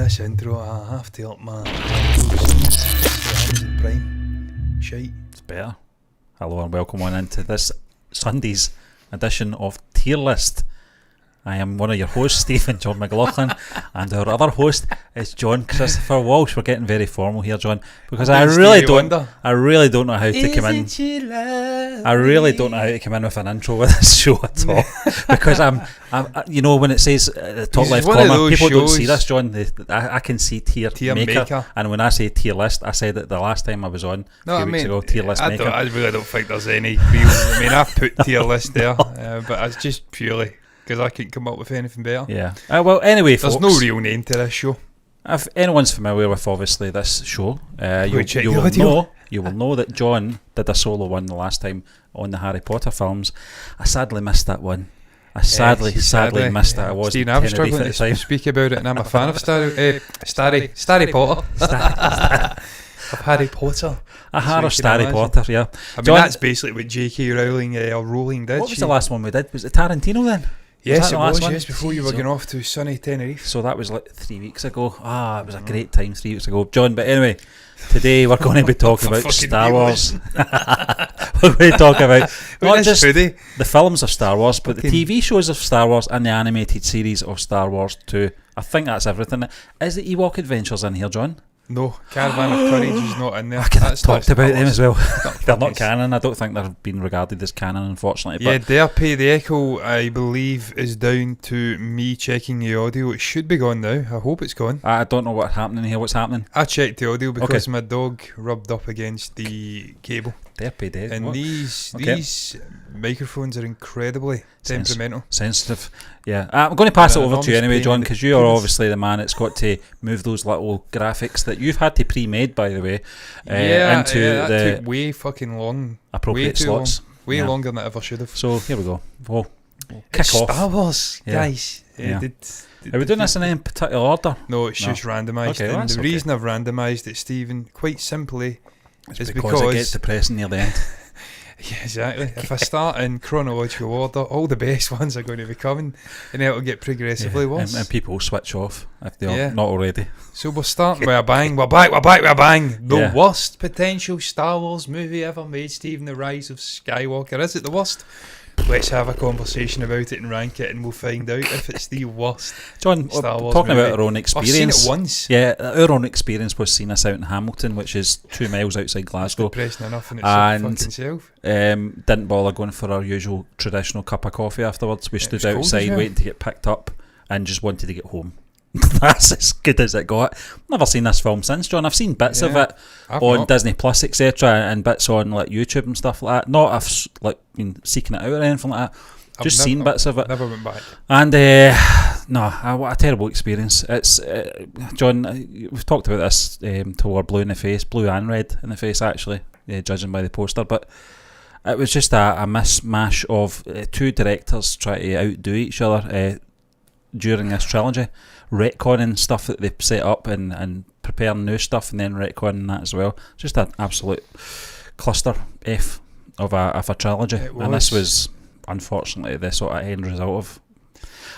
this intro, I have to up my Amazon Prime. Shite. It's better. Hello and welcome on into this Sunday's edition of Tier List. I am one of your hosts, Stephen John McLaughlin, and our other host is John Christopher Walsh. We're getting very formal here, John, because I really don't know how to come in. I really don't know how to come in with an intro with this show at all, because I'm you know, when it says the top left corner, people don't see this, John. I can see tier maker, and when I say tier list, I said it the last time I was on a few weeks ago. Tier list maker. I really don't think there's any real. I mean, I've put tier list there, but it's just purely because I couldn't come up with anything better. Yeah. Well, anyway, there's folks, no real name to this show. If anyone's familiar with obviously this show, you will know that John did a solo one the last time on the Harry Potter films. I sadly missed that one. I sadly missed it. I was Stephen, I was struggling to speak about it, and I'm a fan of Starry Potter. Of Harry Potter. Starry Potter, yeah. I mean, John, that's basically what J.K. Rowling or Rowling did. What was the last one we did? Was it Tarantino then? Yes, it was. Yes, before you were going off to sunny Tenerife. So that was like 3 weeks ago. It was a great time 3 weeks ago, John. But anyway, today we're going to be talking about Star Wars. We're going to talk about not just the films of Star Wars, but the TV shows of Star Wars and the animated series of Star Wars too. I think that's everything. Is the Ewok Adventures in here, John? No, Caravan of Courage is not in there. I could have talked about them as well. They're not canon. I don't think they're being regarded as canon, unfortunately. Yeah, Derpy, the echo, I believe, is down to me checking the audio. It should be gone now. I hope it's gone. I don't know what's happening here. What's happening? I checked the audio because my dog rubbed up against the cable. Derpy dead. And these microphones are incredibly temperamental. Sensitive. Yeah. I'm going to pass it over to you anyway, John, because you are obviously the man that's got to move those little graphics that you've had to pre-made, by the way, into that took way fucking long. Appropriate slots. Way longer than it ever should have. So here we go. We'll kick off. Star Wars, guys. Are we doing this in any particular order? No, it's just randomised. Okay, and the reason I've randomised it, Stephen, quite simply, is because it gets depressing near the end. Yeah, exactly. If I start in chronological order, all the best ones are going to be coming, and then it'll get progressively worse. And people will switch off if they're not already. So we're starting with a bang. We're back with a bang. The worst potential Star Wars movie ever made, Stephen, The Rise of Skywalker. Is it the worst? Let's have a conversation about it and rank it, and we'll find out if it's the worst. John, Star Wars talking movie. about our own experience. I've seen it once. Yeah, our own experience was seeing us out in Hamilton, which is 2 miles outside Glasgow. It's depressing enough in fucking self. Didn't bother going for our usual traditional cup of coffee afterwards. We stood outside waiting to get picked up and just wanted to get home. That's as good as it got. Never seen this film since, John. I've seen bits of it on Disney Plus, etc., and bits on like YouTube and stuff like that. Not I've like been seeking it out or anything like that. Just seen bits of it. Never went back. And what a terrible experience. It's John. We've talked about this till we're blue in the face, blue and red in the face, actually, judging by the poster. But it was just a mishmash of two directors trying to outdo each other during this trilogy, retconning stuff that they set up and preparing new stuff and then retconning that as well. Just an absolute cluster F of a trilogy, and this was unfortunately the sort of end result of.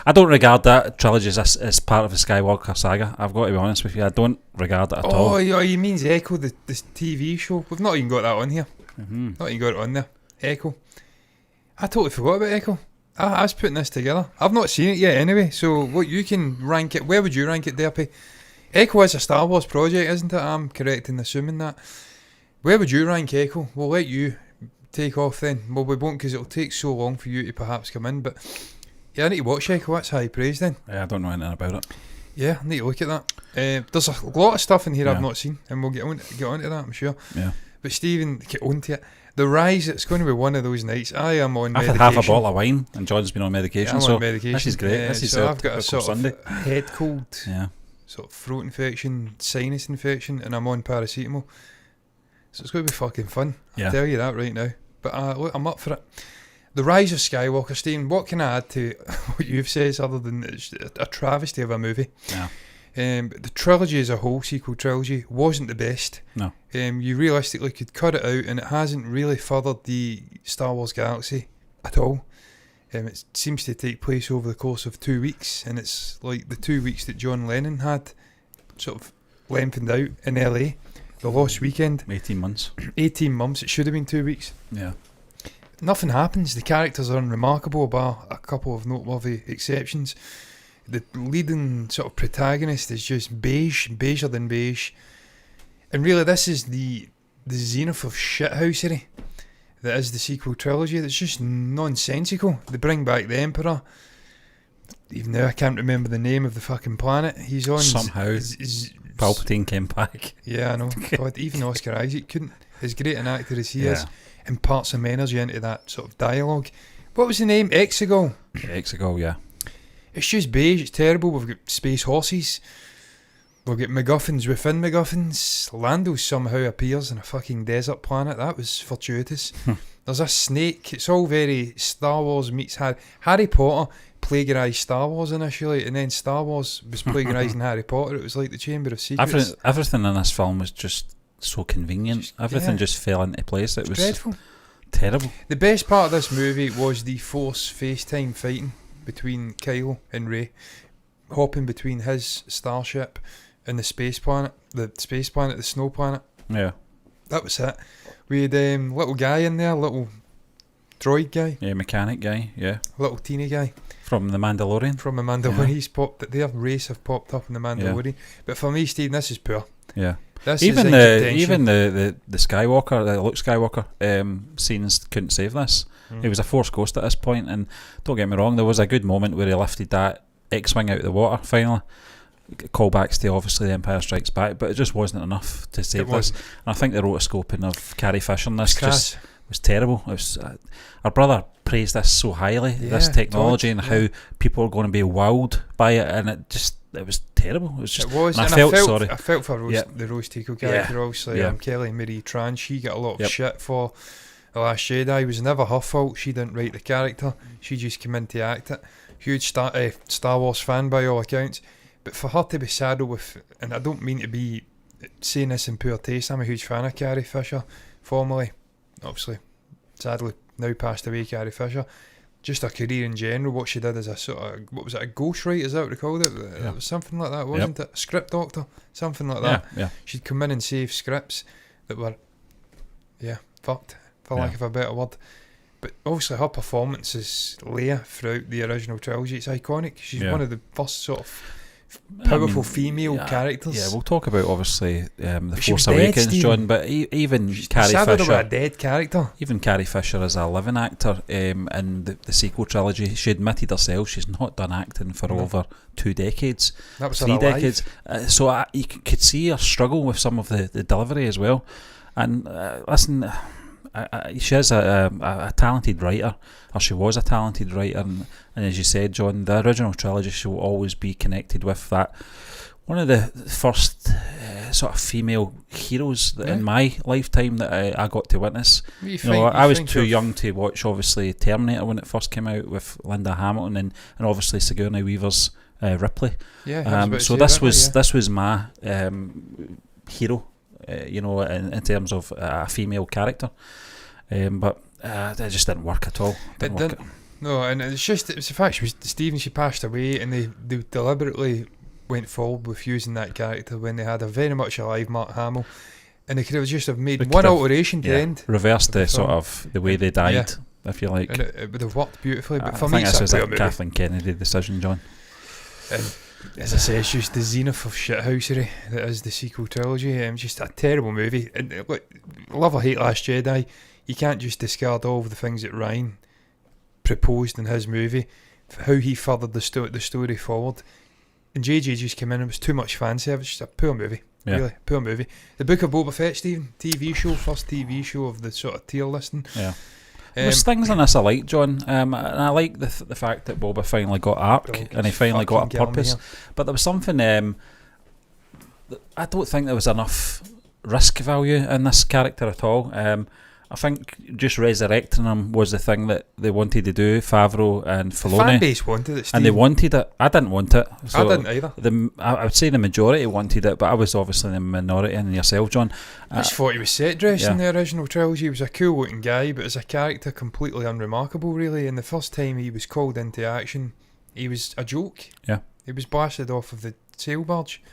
I don't regard that trilogy as part of the Skywalker saga. I've got to be honest with you, I don't regard it at all. Oh, you mean Echo, the TV show? We've not even got that on here. Not even got it on there. Echo. I totally forgot about Echo. I was putting this together. I've not seen it yet anyway, so what you can rank it, where would you rank it, Derpy? Echo is a Star Wars project, isn't it? I'm correct in assuming that. Where would you rank Echo? We'll let you take off then. Well, we won't, because it'll take so long for you to perhaps come in, but yeah, I need to watch Echo. That's high praise then. Yeah, I don't know anything about it. Yeah, I need to look at that. There's a lot of stuff in here I've not seen, and we'll get onto that, I'm sure. Yeah. But Stephen, get onto it. The Rise, it's going to be one of those nights. I am on medication. I've had half a bottle of wine, and John's been on medication. I'm on medication. This is great. This is I've got a sort Sunday. of head cold, sort of throat infection, sinus infection, and I'm on paracetamol. So it's going to be fucking fun. I'll tell you that right now. But look, I'm up for it. The Rise of Skywalker, Stephen, what can I add to what you've said other than it's a travesty of a movie? Yeah. The trilogy as a whole, sequel trilogy, wasn't the best. No. You realistically could cut it out, and it hasn't really furthered the Star Wars galaxy at all. It seems to take place over the course of 2 weeks, and it's like the 2 weeks that John Lennon had sort of lengthened out in LA. The Lost Weekend. 18 months. 18 months. It should have been 2 weeks. Yeah. Nothing happens. The characters are unremarkable, bar a couple of noteworthy exceptions. The leading sort of protagonist is just beiger than beige. And really, this is the zenith of shithousery that is the sequel trilogy. That's just nonsensical. They bring back the Emperor. Even now, I can't remember the name of the fucking planet he's on. Somehow, Palpatine came back. Yeah, I know. God, even Oscar Isaac couldn't, as great an actor as he is, impart some energy into that sort of dialogue. What was the name? Exegol. Exegol, yeah. It's just beige. It's terrible. We've got space horses. We've got MacGuffins within MacGuffins. Lando somehow appears on a fucking desert planet. That was fortuitous. There's a snake. It's all very Star Wars meets Harry Potter plagiarised Star Wars initially, and then Star Wars was plagiarising Harry Potter. It was like the Chamber of Secrets. Everything in this film was just so convenient. Everything just fell into place. It was dreadful. Terrible. The best part of this movie was the Force FaceTime fighting between Kylo and Rey, hopping between his starship and the snow planet. Yeah. That was it. We had little guy in there, little droid guy. Yeah, mechanic guy, yeah. Little teeny guy. From The Mandalorian. From The Mandalorian. He's popped, their race have popped up in The Mandalorian. Yeah. But for me, Steve, this is poor. Yeah. This even is the Skywalker, the Luke Skywalker scenes couldn't save this. He was a Force ghost at this point, and don't get me wrong, there was a good moment where he lifted that X-Wing out of the water finally. Callbacks to obviously The Empire Strikes Back, but it just wasn't enough to save this. And I think the rotoscoping of Carrie Fisher in this just was terrible. It was our brother praised this so highly, this technology, and how people are going to be wowed by it, and it was terrible. It was just. It was. And I felt sorry. I felt for the Rose Tico character. Obviously, Kelly Marie Tran. She got a lot of shit for The Last Jedi. It was never her fault. She didn't write the character. She just came in to act it. Huge Star Wars fan by all accounts. But for her to be saddled with, and I don't mean to be saying this in poor taste, I'm a huge fan of Carrie Fisher, formerly, obviously, sadly now passed away, Carrie Fisher. Just her career in general, what she did as a sort of, what was it, a ghostwriter, is that what they called it? It was something like that, wasn't it? A script doctor, something like that. Yeah. She'd come in and save scripts that were, fucked, for lack of a better word. But obviously her performance as Leia throughout the original trilogy, it's iconic. She's one of the first sort of powerful female characters. Yeah, we'll talk about obviously The Force Awakens, John, but even Carrie Fisher, a dead character. Even Carrie Fisher as a living actor in the sequel trilogy, she admitted herself she's not done acting for over 2 decades. That was 3 decades. So you could see her struggle with some of the delivery as well. And listen, she is a talented writer, or she was a talented writer, and as you said, John, the original trilogy, she will always be connected with that. One of the first sort of female heroes in my lifetime that I got to witness. I was too young to watch, obviously, Terminator when it first came out with Linda Hamilton and obviously Sigourney Weaver's Ripley. So this was my hero. In terms of a female character, but it just didn't work at all. No, and it was the fact she passed away, and they deliberately went forward with using that character when they had a very much alive Mark Hamill, and they could have just made one alteration to the end, reversed the sort of the way they died, if you like, and it would have worked beautifully. But for I me, think this was a Kathleen Kennedy decision, John. And as I say, it's just the zenith of shithousery that is the sequel trilogy. Just a terrible movie. And love or hate Last Jedi, you can't just discard all of the things that Ryan proposed in his movie, how he furthered the story forward. And JJ just came in, it was too much fan service. Just a poor movie, really poor movie. The Book of Boba Fett, Stephen, TV show, first TV show of the sort of tier listing. Yeah. There's things in this I like, John, and I like the fact that Boba finally got arc and he finally got a purpose. But there was something, I don't think there was enough risk value in this character at all. I think just resurrecting him was the thing that they wanted to do, Favreau and Filoni. The fan base wanted it, Steve. And they wanted it. I didn't want it. So I didn't either. I would say the majority wanted it, but I was obviously the minority, and yourself, John. I just thought he was set dressed in the original trilogy. He was a cool looking guy, but as a character completely unremarkable, really. And the first time he was called into action, he was a joke. Yeah. He was blasted off of the sail barge.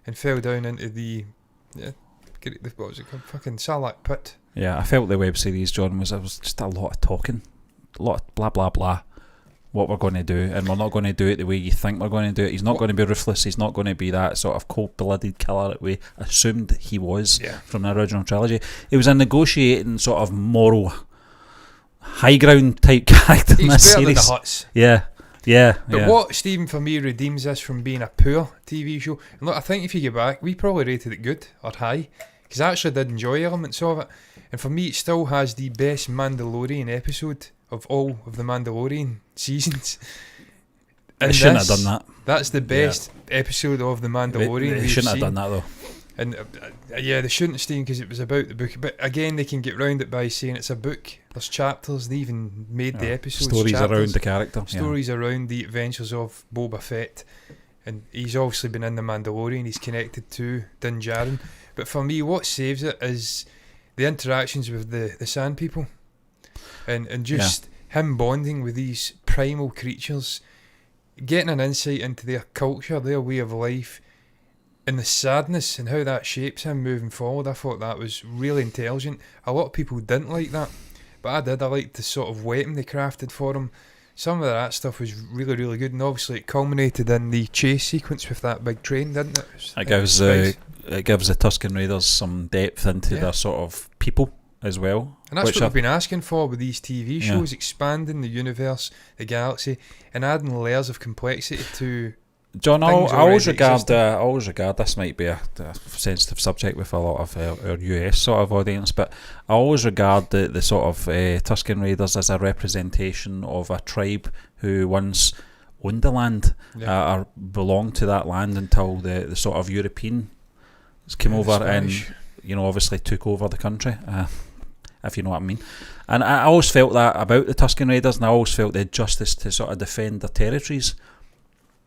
and fell down into the what was it called? Fucking Sarlacc pit. Yeah, I felt the web series, John, was just a lot of talking, a lot of blah blah blah. What we're going to do, and we're not going to do it the way you think we're going to do it. He's not going to be ruthless. He's not going to be that sort of cold-blooded killer that we assumed he was from the original trilogy. He was a negotiating sort of moral high ground type character in this series. He's better than the Huts. Yeah. But what, Stephen, for me, redeems this from being a poor TV show, and look, I think if you get back, we probably rated it good or high, because I actually did enjoy elements of it, and for me it still has the best Mandalorian episode of all of the Mandalorian seasons. They shouldn't have done that. That's the best episode of the Mandalorian. They shouldn't have done that though. And they shouldn't, Steve, because it was about the book. But again, they can get round it by saying it's a book. There's chapters. They even made the episodes stories chapters, around the character. Stories around the adventures of Boba Fett. And he's obviously been in the Mandalorian. He's connected to Din Djarin. But for me, what saves it is the interactions with the Sand People. And just him bonding with these primal creatures, getting an insight into their culture, their way of life, and the sadness and how that shapes him moving forward. I thought that was really intelligent. A lot of people didn't like that, but I did. I liked the sort of weapon they crafted for him. Some of that stuff was really, really good, and obviously it culminated in the chase sequence with that big train, didn't it? It gives the Tusken Raiders some depth into their sort of people as well. And that's what we've been asking for with these TV shows, expanding the universe, the galaxy, and adding layers of complexity to John, I always regard this might be a sensitive subject with a lot of our US sort of audience, but I always regard the sort of Tusken Raiders as a representation of a tribe who once owned the land or belonged to that land until the sort of Europeans came over and obviously took over the country. If you know what I mean. And I always felt that about the Tusken Raiders, and I always felt they had justice to sort of defend their territories.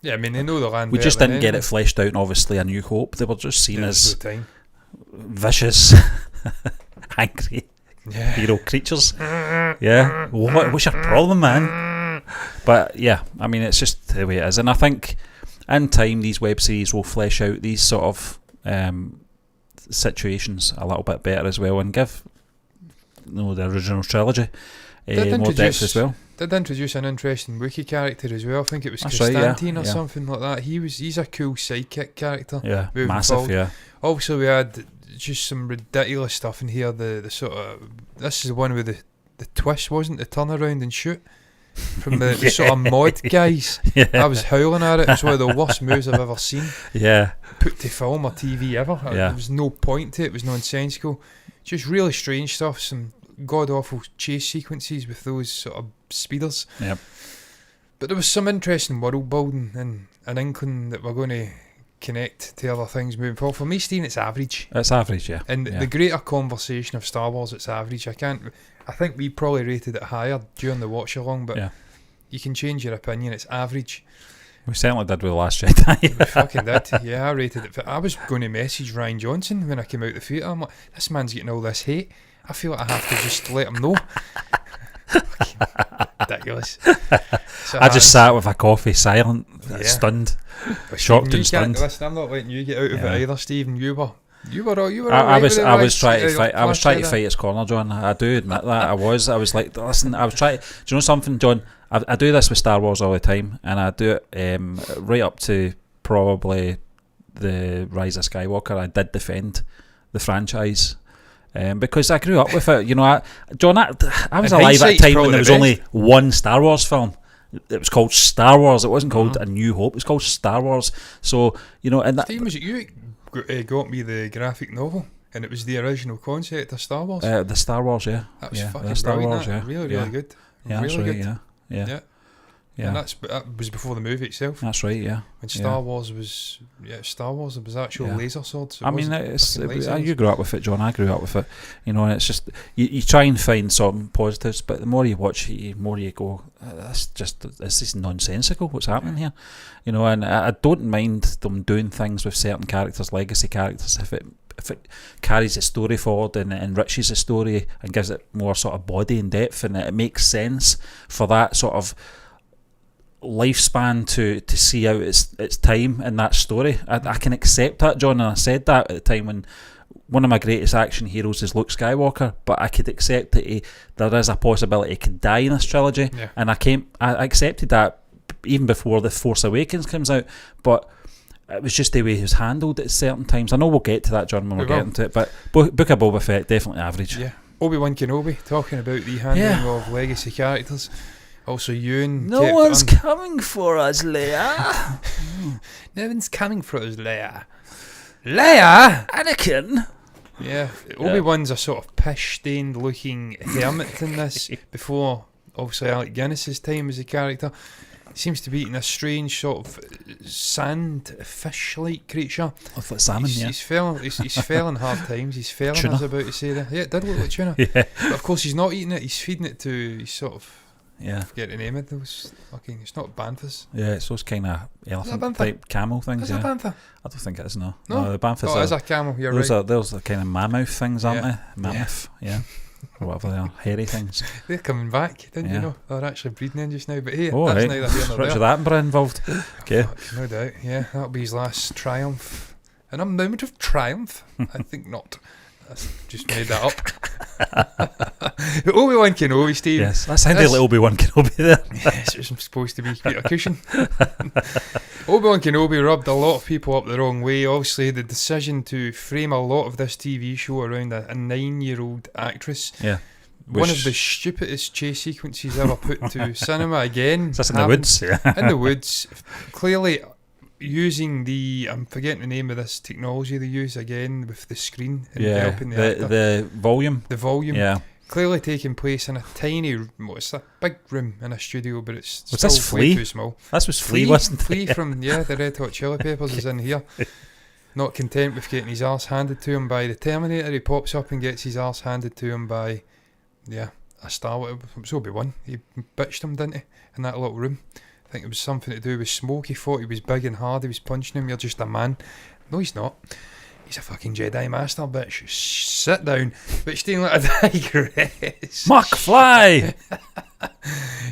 Yeah, I mean, they know the land. We just didn't get it fleshed out, and obviously A New Hope. They were just seen as vicious, angry hero creatures. Yeah. What's your problem, man? But yeah, I mean, it's just the way it is. And I think in time these web series will flesh out these sort of situations a little bit better as well, and give the original trilogy more depth as well. Did introduce an interesting Wookiee character as well. I think it was Constantine or something like that. He's a cool sidekick character. Yeah, massive. Forward. Yeah. Also, we had just some ridiculous stuff in here. The sort of, this is the one with the twist, wasn't the turnaround and shoot from the sort of mod guys. Yeah. I was howling at it. It was one of the worst moves I've ever seen. Yeah. Put to film or TV ever. Yeah. There was no point to it. It was nonsensical. Just really strange stuff. Some god awful chase sequences with those sort of speeders. Yep. But there was some interesting world building and an inkling that we're going to connect to other things moving forward. For me, Steve, it's average. It's average, yeah. And the greater conversation of Star Wars, it's average. I think we probably rated it higher during the watch along, but you can change your opinion. It's average. We certainly did with The Last Jedi. We fucking did. Yeah, I rated it. I was going to message Rian Johnson when I came out the theatre. I'm like, this man's getting all this hate. I feel like I have to just let him know. Ridiculous. So I just sat with a coffee, silent, stunned, shocked and stunned. Listen, I'm not letting you get out of it either, Stephen. You were. I was trying to fight. I was trying to fight his corner, John. I do admit that. I was like, listen. I was trying. Do you know something, John? I do this with Star Wars all the time, and I do it right up to probably the Rise of Skywalker. I did defend the franchise. Because I grew up with it, John. I was alive at a time when there was only one Star Wars film. It was called Star Wars. It wasn't called A New Hope. It was called Star Wars. So and that. Steve, was it you got me the graphic novel, and it was the original concept of Star Wars. The Star Wars, yeah. That was fucking Star Wars, yeah. Really good. Yeah, really that's right, good. Yeah. And that was before the movie itself. That's right, yeah. When Star Wars was there was actual laser swords. I mean, you grew up with it, John. I grew up with it. And it's just you try and find some positives, but the more you watch it, the more you go, this is nonsensical. What's happening here? And I don't mind them doing things with certain characters, legacy characters, if it carries the story forward and it enriches the story and gives it more sort of body and depth, and it makes sense for that sort of lifespan to see out its time in that story. I can accept that, John, and I said that at the time when one of my greatest action heroes is Luke Skywalker, but I could accept that there is a possibility he could die in this trilogy, and I accepted that even before The Force Awakens comes out, but it was just the way he was handled at certain times. I know we'll get to that, John, when we get into it, but Book of Boba Fett, definitely average. Yeah. Obi-Wan Kenobi, talking about the handling of legacy characters. Also, Ewan. No one's coming for us, Leia. No one's coming for us, Leia. Leia! Anakin! Yeah, Obi-Wan's a sort of pish-stained looking hermit in this, before, obviously, Alec Guinness's time as a character. He seems to be eating a strange sort of sand fish-like creature. I thought salmon, He's fell in hard times. He's failing, tuna. I was about to say that. Yeah, it did look like tuna. Yeah. But of course, he's not eating it. He's feeding it to his sort of... Yeah. I forget the name of those fucking... It's not banthas. Yeah, it's those kind of elephant-type camel things. Is it a bantha? I don't think it is, no. No? The banthas Oh, it is a camel, you're those right. Those are kind of mammoth things, aren't they? Mammoth, yeah. Or whatever they are, hairy things. They're coming back, didn't you know? They're actually breeding in just now, but hey, Oh, that's right. neither here nor there. Richard Attenborough involved. Okay. No doubt, yeah. That'll be his last triumph. An moment of triumph? I think not. That's just made that up. Obi-Wan Kenobi, Steve. Yes, that sounded like Obi-Wan Kenobi there. Yes, it was supposed to be Peter Cushing. Obi-Wan Kenobi rubbed a lot of people up the wrong way. Obviously, the decision to frame a lot of this TV show around a 9-year-old actress. Yeah. One of the stupidest chase sequences ever put to cinema again. Is this in the woods? Yeah. In the woods. Clearly using I'm forgetting the name of this technology they use again with the screen and helping the actor. The volume. The volume. Yeah. Clearly taking place in a tiny, it's a big room in a studio, but it's Was still this way Flea? too small. This was Flea, wasn't it? Flea from the Red Hot Chili Peppers is in here. Not content with getting his arse handed to him by the Terminator, he pops up and gets his arse handed to him by a star. It was Obi-Wan. He bitched him, didn't he, in that little room. I think it was something to do with smoke. He thought he was big and hard. He was punching him. You're just a man. No, he's not. He's a fucking Jedi Master, bitch. Sit down. Bitch, staying like a digress. McFly!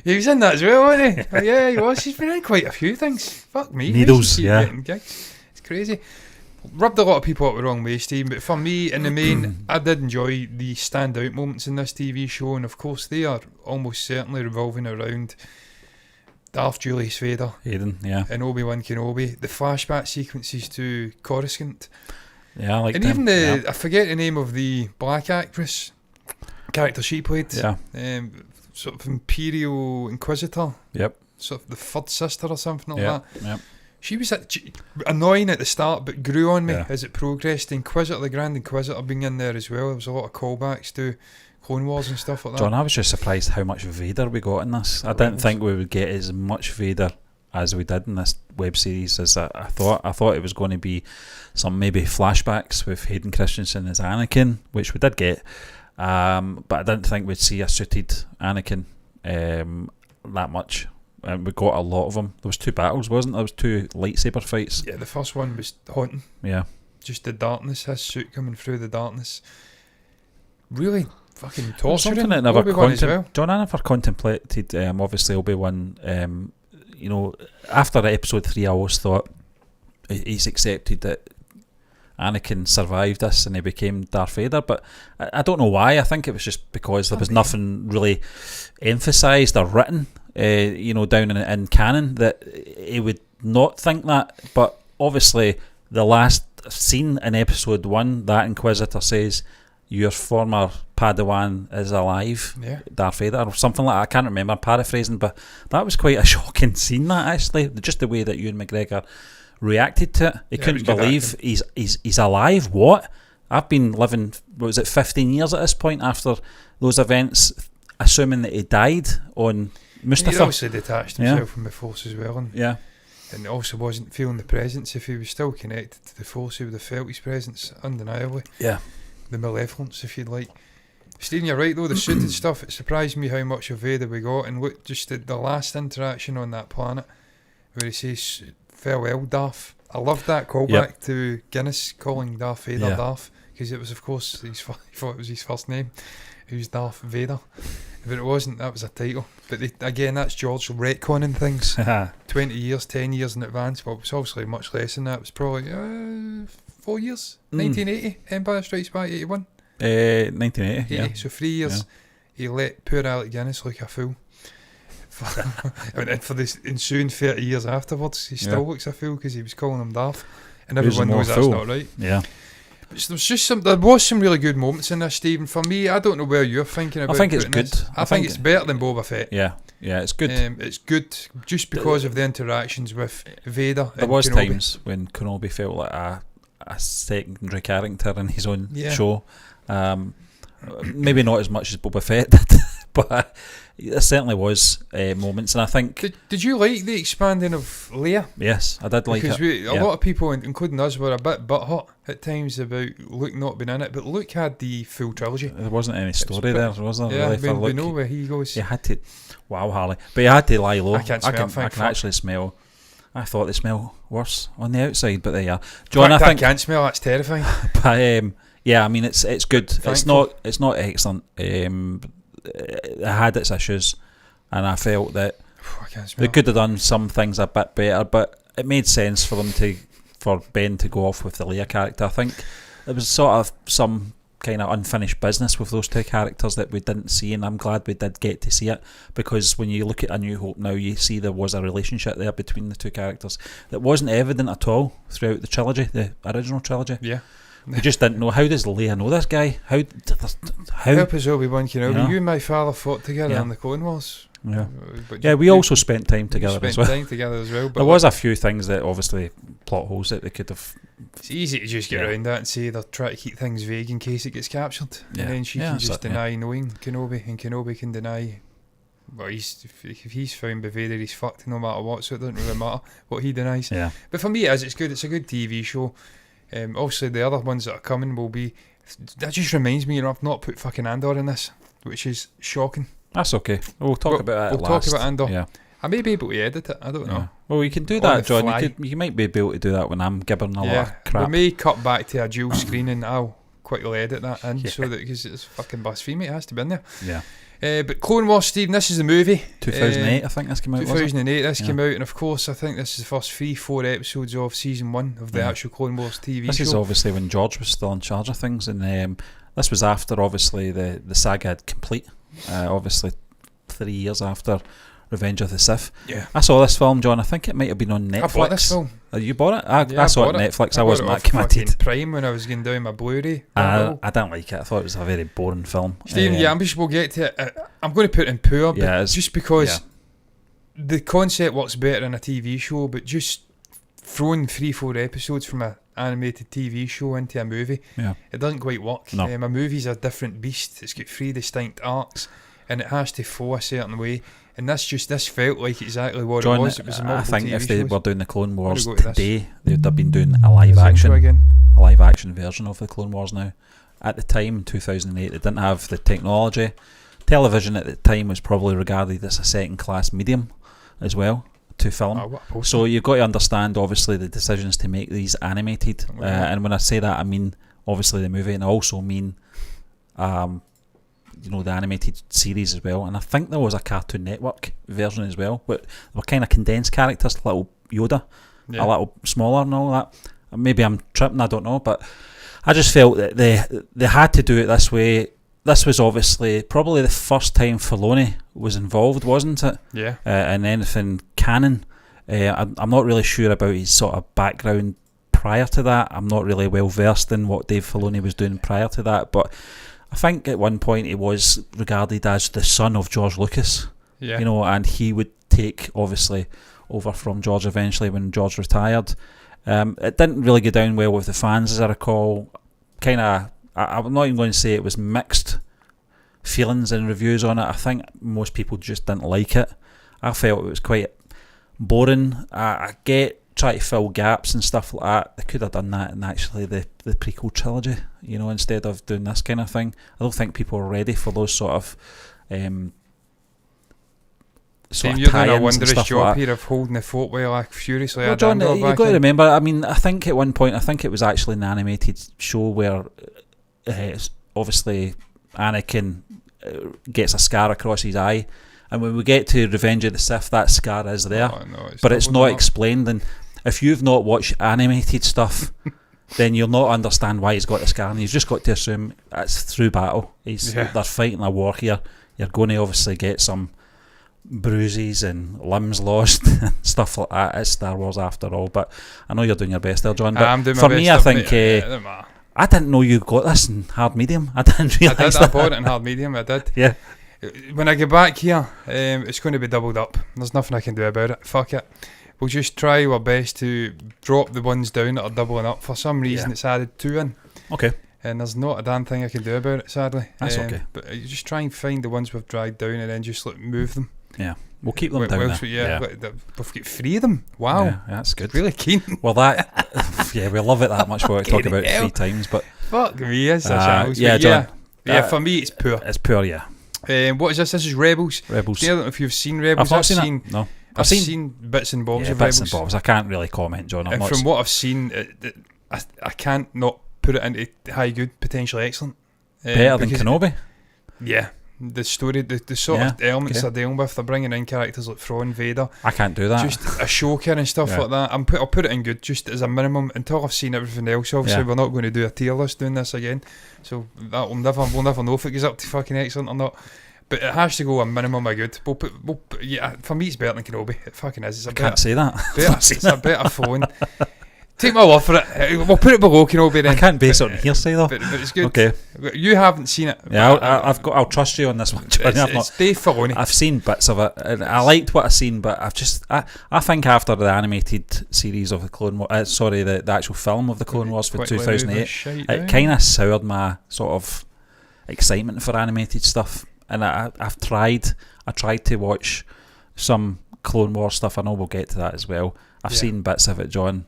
He was in that as well, wasn't he? Oh, yeah, he was. He's been in quite a few things. Fuck me. Needles, Keep yeah. getting gigs. It's crazy. Rubbed a lot of people up the wrong way, Steve, but for me, in the main, I did enjoy the standout moments in this TV show, and of course they are almost certainly revolving around Darth Julius Vader, Hayden, yeah. and Obi-Wan Kenobi, the flashback sequences to Coruscant. Yeah, I like and even I forget the name of the black actress character she played. Yeah. Sort of Imperial Inquisitor. Yep. Sort of the third sister or something like that. Yep. She was annoying at the start, but grew on me Yeah. as it progressed. The Inquisitor, the Grand Inquisitor, being in there as well. There was a lot of callbacks to Clone Wars and stuff like that. John, I was just surprised how much Vader we got in this. I didn't think we would get as much Vader as we did in this web series as I thought. I thought it was going to be some maybe flashbacks with Hayden Christensen as Anakin, which we did get, but I didn't think we'd see a suited Anakin that much. And we got a lot of them. There was 2 battles, wasn't there? There was 2 lightsaber fights. Yeah, the first one was haunting. Yeah. Just the darkness, his suit coming through the darkness. Really fucking torturing. Something that never Obi-Wan as well. John, I never contemplated, obviously, Obi-Wan, after episode 3, I always thought he's accepted that Anakin survived this and he became Darth Vader, but I don't know why. I think it was just because there was nothing really emphasised or written, down in canon that he would not think that. But obviously, the last scene in episode 1, that Inquisitor says, "Your former Padawan is alive," Darth Vader, or something like that. I can't remember, I'm paraphrasing, but that was quite a shocking scene, that actually. Just the way that Ewan McGregor reacted to it. He couldn't believe he's alive. What? I've been living, 15 years at this point after those events, assuming that he died on Mustafar. He also detached himself from the Force as well, and also wasn't feeling the presence. If he was still connected to the Force, he would have felt his presence undeniably. Yeah. The malevolence, if you'd like. Stephen, you're right though, the suited stuff, it surprised me how much of Vader we got, and look, just the last interaction on that planet where he says, "Farewell, Darth." I loved that callback to Guinness calling Darth Vader Darth, because it was, of course, he thought it was his first name. who's Darth Vader. If it wasn't, that was a title. But again, that's George retconning things 20 years, 10 years in advance. Well, it's obviously much less than that. It was probably 4 years. 1980, Empire Strikes Back, 81. 1980, 80, yeah. so 3 years. He let poor Alec Guinness look a fool. And for the ensuing 30 years afterwards, he still looks a fool because he was calling him Darth. And everyone knows that's not right. Yeah. There was some really good moments in this, Stephen. For me, I don't know where you're thinking about. I think it's good. I think it's better than Boba Fett. Yeah, it's good. It's good just because of the interactions with Vader. There was Kenobi. times when Kenobi felt like a secondary character in his own show. Maybe not as much as Boba Fett did, but there certainly was moments, and I think. Did you like the expanding of Leia? Yes, I did like it. Because a lot of people, including us, were a bit butthurt at times about Luke not being in it, but Luke had the full trilogy. There wasn't any story there, was there? Yeah, really, we know where he goes. He had to. Wow, Harley, but he had to lie low. I can actually smell. I thought they smell worse on the outside, but they are. John, I think I can't smell. That's terrifying. But yeah, I mean it's good. Thankful. It's not excellent. It had its issues, and I felt that they could have done some things a bit better, but it made sense for Ben to go off with the Leia character. I think there was sort of some kind of unfinished business with those two characters that we didn't see, and I'm glad we did get to see it, because when you look at A New Hope now, you see there was a relationship there between the two characters that wasn't evident at all throughout the trilogy, the original trilogy. Yeah. We just didn't know, how does Leia know this guy? How help us Obi-Wan Kenobi. You and my father fought together in the Clone Wars. Yeah, we also spent time together as well. But there was a few things that obviously plot holes that they could have. It's easy to just get around that and say they're trying to keep things vague in case it gets captured, and then she can just deny knowing Kenobi, and Kenobi can deny. Well, if he's found by Vader, he's fucked no matter what, so it doesn't really matter what he denies. Yeah. But for me, it's good. It's a good TV show. Obviously, the other ones that are coming will be. That just reminds me, I've not put fucking Andor in this, which is shocking. That's okay. We'll talk about that. We'll talk about Andor. Yeah. I may be able to edit it. I don't know. Well, you can do that, John. You might be able to do that when I'm gibbering a lot of crap. We may cut back to a dual screen and I'll quickly edit that in so that because it's fucking blasphemy, it has to be in there. Yeah. But Clone Wars, Stephen, this is the movie. 2008, I think this came out. 2008, this came out, and of course, I think this is the first 3-4 episodes of season 1 of the actual Clone Wars TV show. This is obviously when George was still in charge of things, and this was after obviously the saga had complete. Obviously, 3 years after Revenge of the Sith. Yeah. I saw this film, John. I think it might have been on Netflix. I bought this film. You bought it? I saw it on Netflix. I wasn't that committed. Prime when I was getting down my Blu-ray. I didn't like it. I thought it was a very boring film. Stephen, I'm sure we'll get to it. I'm going to put it in poor, but just because the concept works better in a TV show, but just throwing 3-4 episodes from an animated TV show into a movie, it doesn't quite work. No. A movie's a different beast. It's got 3 distinct arcs, and it has to flow a certain way. And this felt like exactly what John, it was. It was a I think TV if they shows. were doing the Clone Wars today, they would have been doing a live action version of the Clone Wars now. At the time, 2008, they didn't have the technology. Television at the time was probably regarded as a second-class medium as well to film. So you've got to understand, obviously, the decisions to make these animated. And when I say that, I mean obviously the movie, and I also mean the animated series as well. And I think there was a Cartoon Network version as well, but they were kind of condensed characters, little Yoda, a little smaller and all that. Maybe I'm tripping, I don't know, but I just felt that they had to do it this way. This was obviously probably the first time Filoni was involved, wasn't it? Yeah. And anything canon. I'm not really sure about his sort of background prior to that. I'm not really well versed in what Dave Filoni was doing prior to that, but I think at one point he was regarded as the son of George Lucas. Yeah. And he would take obviously over from George eventually when George retired. It didn't really go down well with the fans, as I recall. I'm not even going to say it was mixed feelings and reviews on it. I think most people just didn't like it. I felt it was quite boring. I get trying to fill gaps and stuff like that. They could have done that in actually the prequel trilogy, instead of doing this kind of thing. I don't think people are ready for those sort of you're doing a wondrous job here of holding the fort while I furiously Well, John, you've got to remember, I mean, I think at one point, it was actually an animated show where obviously Anakin gets a scar across his eye, and when we get to Revenge of the Sith, that scar is there, but it's not explained. And if you've not watched animated stuff, then you'll not understand why he's got the scar, and you've just got to assume it's through battle. They're fighting a war here. You're going to obviously get some bruises and limbs lost and stuff like that. It's Star Wars after all, but I know you're doing your best there, John. But I'm doing for my me, best, I think I didn't know you got this in hard medium. I didn't realise I bought it in hard medium. I did. Yeah. When I get back here, it's going to be doubled up. There's nothing I can do about it. Fuck it. We'll just try our best to drop the ones down that are doubling up. For some reason, it's added 2 in. Okay. And there's not a damn thing I can do about it, sadly. That's okay. But you just try and find the ones we've dragged down and then just move them. Yeah. We'll keep them down there. We've got 3 of them. Wow. Yeah, that's good. Really keen. Well, we love it that much. We'll talk about it 3 times. But fuck me, it's a challenge. Yeah, John. Yeah, for me, it's poor. It's poor, yeah. What is this? This is Rebels. I don't know if you've seen Rebels. I've not seen it. No. I've seen bits and bobs of bits Rebels. and bobs. I can't really comment, John. From what I've seen, I can't not put it into high good, potentially excellent. Better than Kenobi? Yeah. The story, the sort of elements they're dealing with, they're bringing in characters like Thrawn, Vader. I can't do that. Just Ashoka and stuff like that. I'll put it in good, just as a minimum, until I've seen everything else. Obviously, we're not going to do a tier list doing this again, so that we'll never know if it goes up to fucking excellent or not. But it has to go a minimum of good. For me, it's better than Kenobi. It fucking is. Can't say that. It's a better phone. Take my word for it. We'll put it below Kenobi then. I can't base it on hearsay though. But it's good. Okay. You haven't seen it. Yeah, I'll trust you on this one. It's Dave Filoni. I've seen bits of it, and I liked what I've seen, but I think after the animated series of the Clone Wars, the actual film of the Clone Wars for 2008, it kind of soured my sort of excitement for animated stuff. And I tried to watch some Clone Wars stuff. I know we'll get to that as well. I've seen bits of it, John.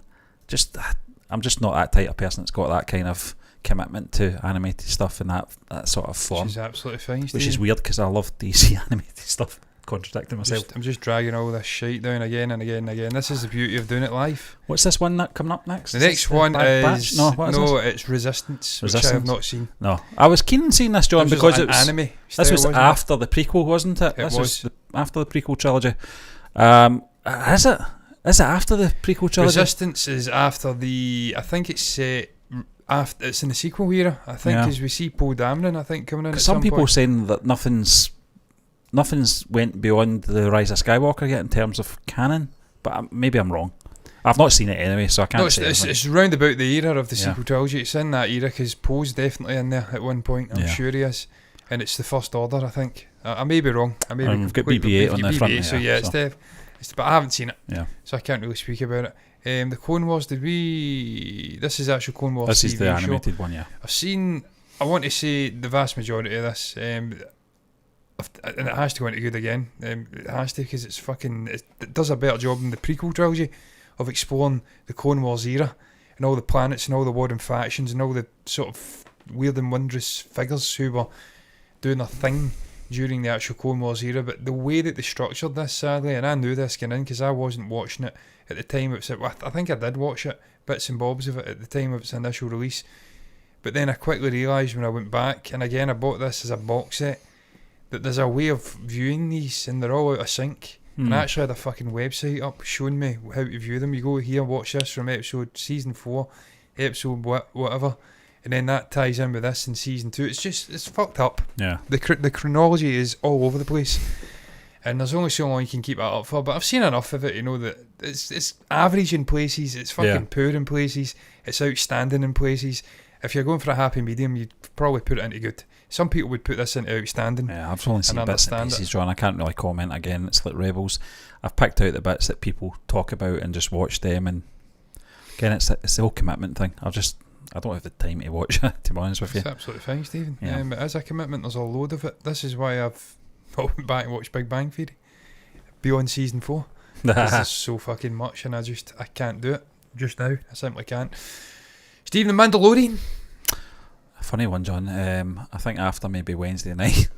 I'm just not that type of person that's got that kind of commitment to animated stuff in that sort of form. Which is absolutely fine, Steve. Which is weird because I love DC animated stuff. Contradicting myself. I'm just dragging all this shite down again and again and again. This is the beauty of doing it live. What's this one coming up next? The next one is it's Resistance, which I have not seen. No, I was keen on seeing this, John, because it was anime. This was after the prequel, wasn't it? This was after the prequel trilogy. Is it? Is it after the prequel trilogy? Resistance is after I think it's after. It's in the sequel era. I think because we see Poe Dameron. I think coming in. Some people saying that nothing's went beyond the Rise of Skywalker yet in terms of canon, but maybe I'm wrong. I've not seen it anyway, so I can't say. It's round about the era of the sequel trilogy. It's in that era because Poe's definitely in there at one point. I'm sure he is, and it's the First Order. I think I may be wrong. We've got BB-8 on the front. So it's but I haven't seen it. Yeah. So I can't really speak about it. The Clone Wars. This is actual Clone Wars. This TV is the animated show. one. Yeah. I've seen. I want to say the vast majority of this. And it has to go into good again. It has to, because it does a better job than the prequel trilogy of exploring the Clone Wars era and all the planets and all the warring factions and all the sort of weird and wondrous figures who were doing their thing during the actual Clone Wars era. But the way that they structured this, sadly, and I knew this going in because I wasn't watching it at the time it was. I think I did watch it, bits and bobs of it at the time of its initial release. But then I quickly realised when I went back, and again I bought this as a box set, that there's a way of viewing these and they're all out of sync. And I actually had a fucking website up showing me how to view them. You go here, watch this from season 4, episode whatever, and then that ties in with this in season 2. It's fucked up. Yeah. The chronology is all over the place, and there's only so long you can keep that up for. But I've seen enough of it, that it's average in places, it's fucking poor in places, it's outstanding in places. If you're going for a happy medium, you'd probably put it into good. Some people would put this into outstanding. Yeah, I've only seen bits and pieces, John. I can't really comment again. It's like Rebels. I've picked out the bits that people talk about and just watch them. And again, it's the whole commitment thing. I don't have the time to watch it, to be honest with you. It's absolutely fine, Stephen. Yeah. It is a commitment. There's a load of it. This is why I've went back and watched Big Bang Theory beyond season 4. This is so fucking much, and I can't do it just now. I simply can't. Stephen, the Mandalorian. Funny one, John. I think after maybe Wednesday night,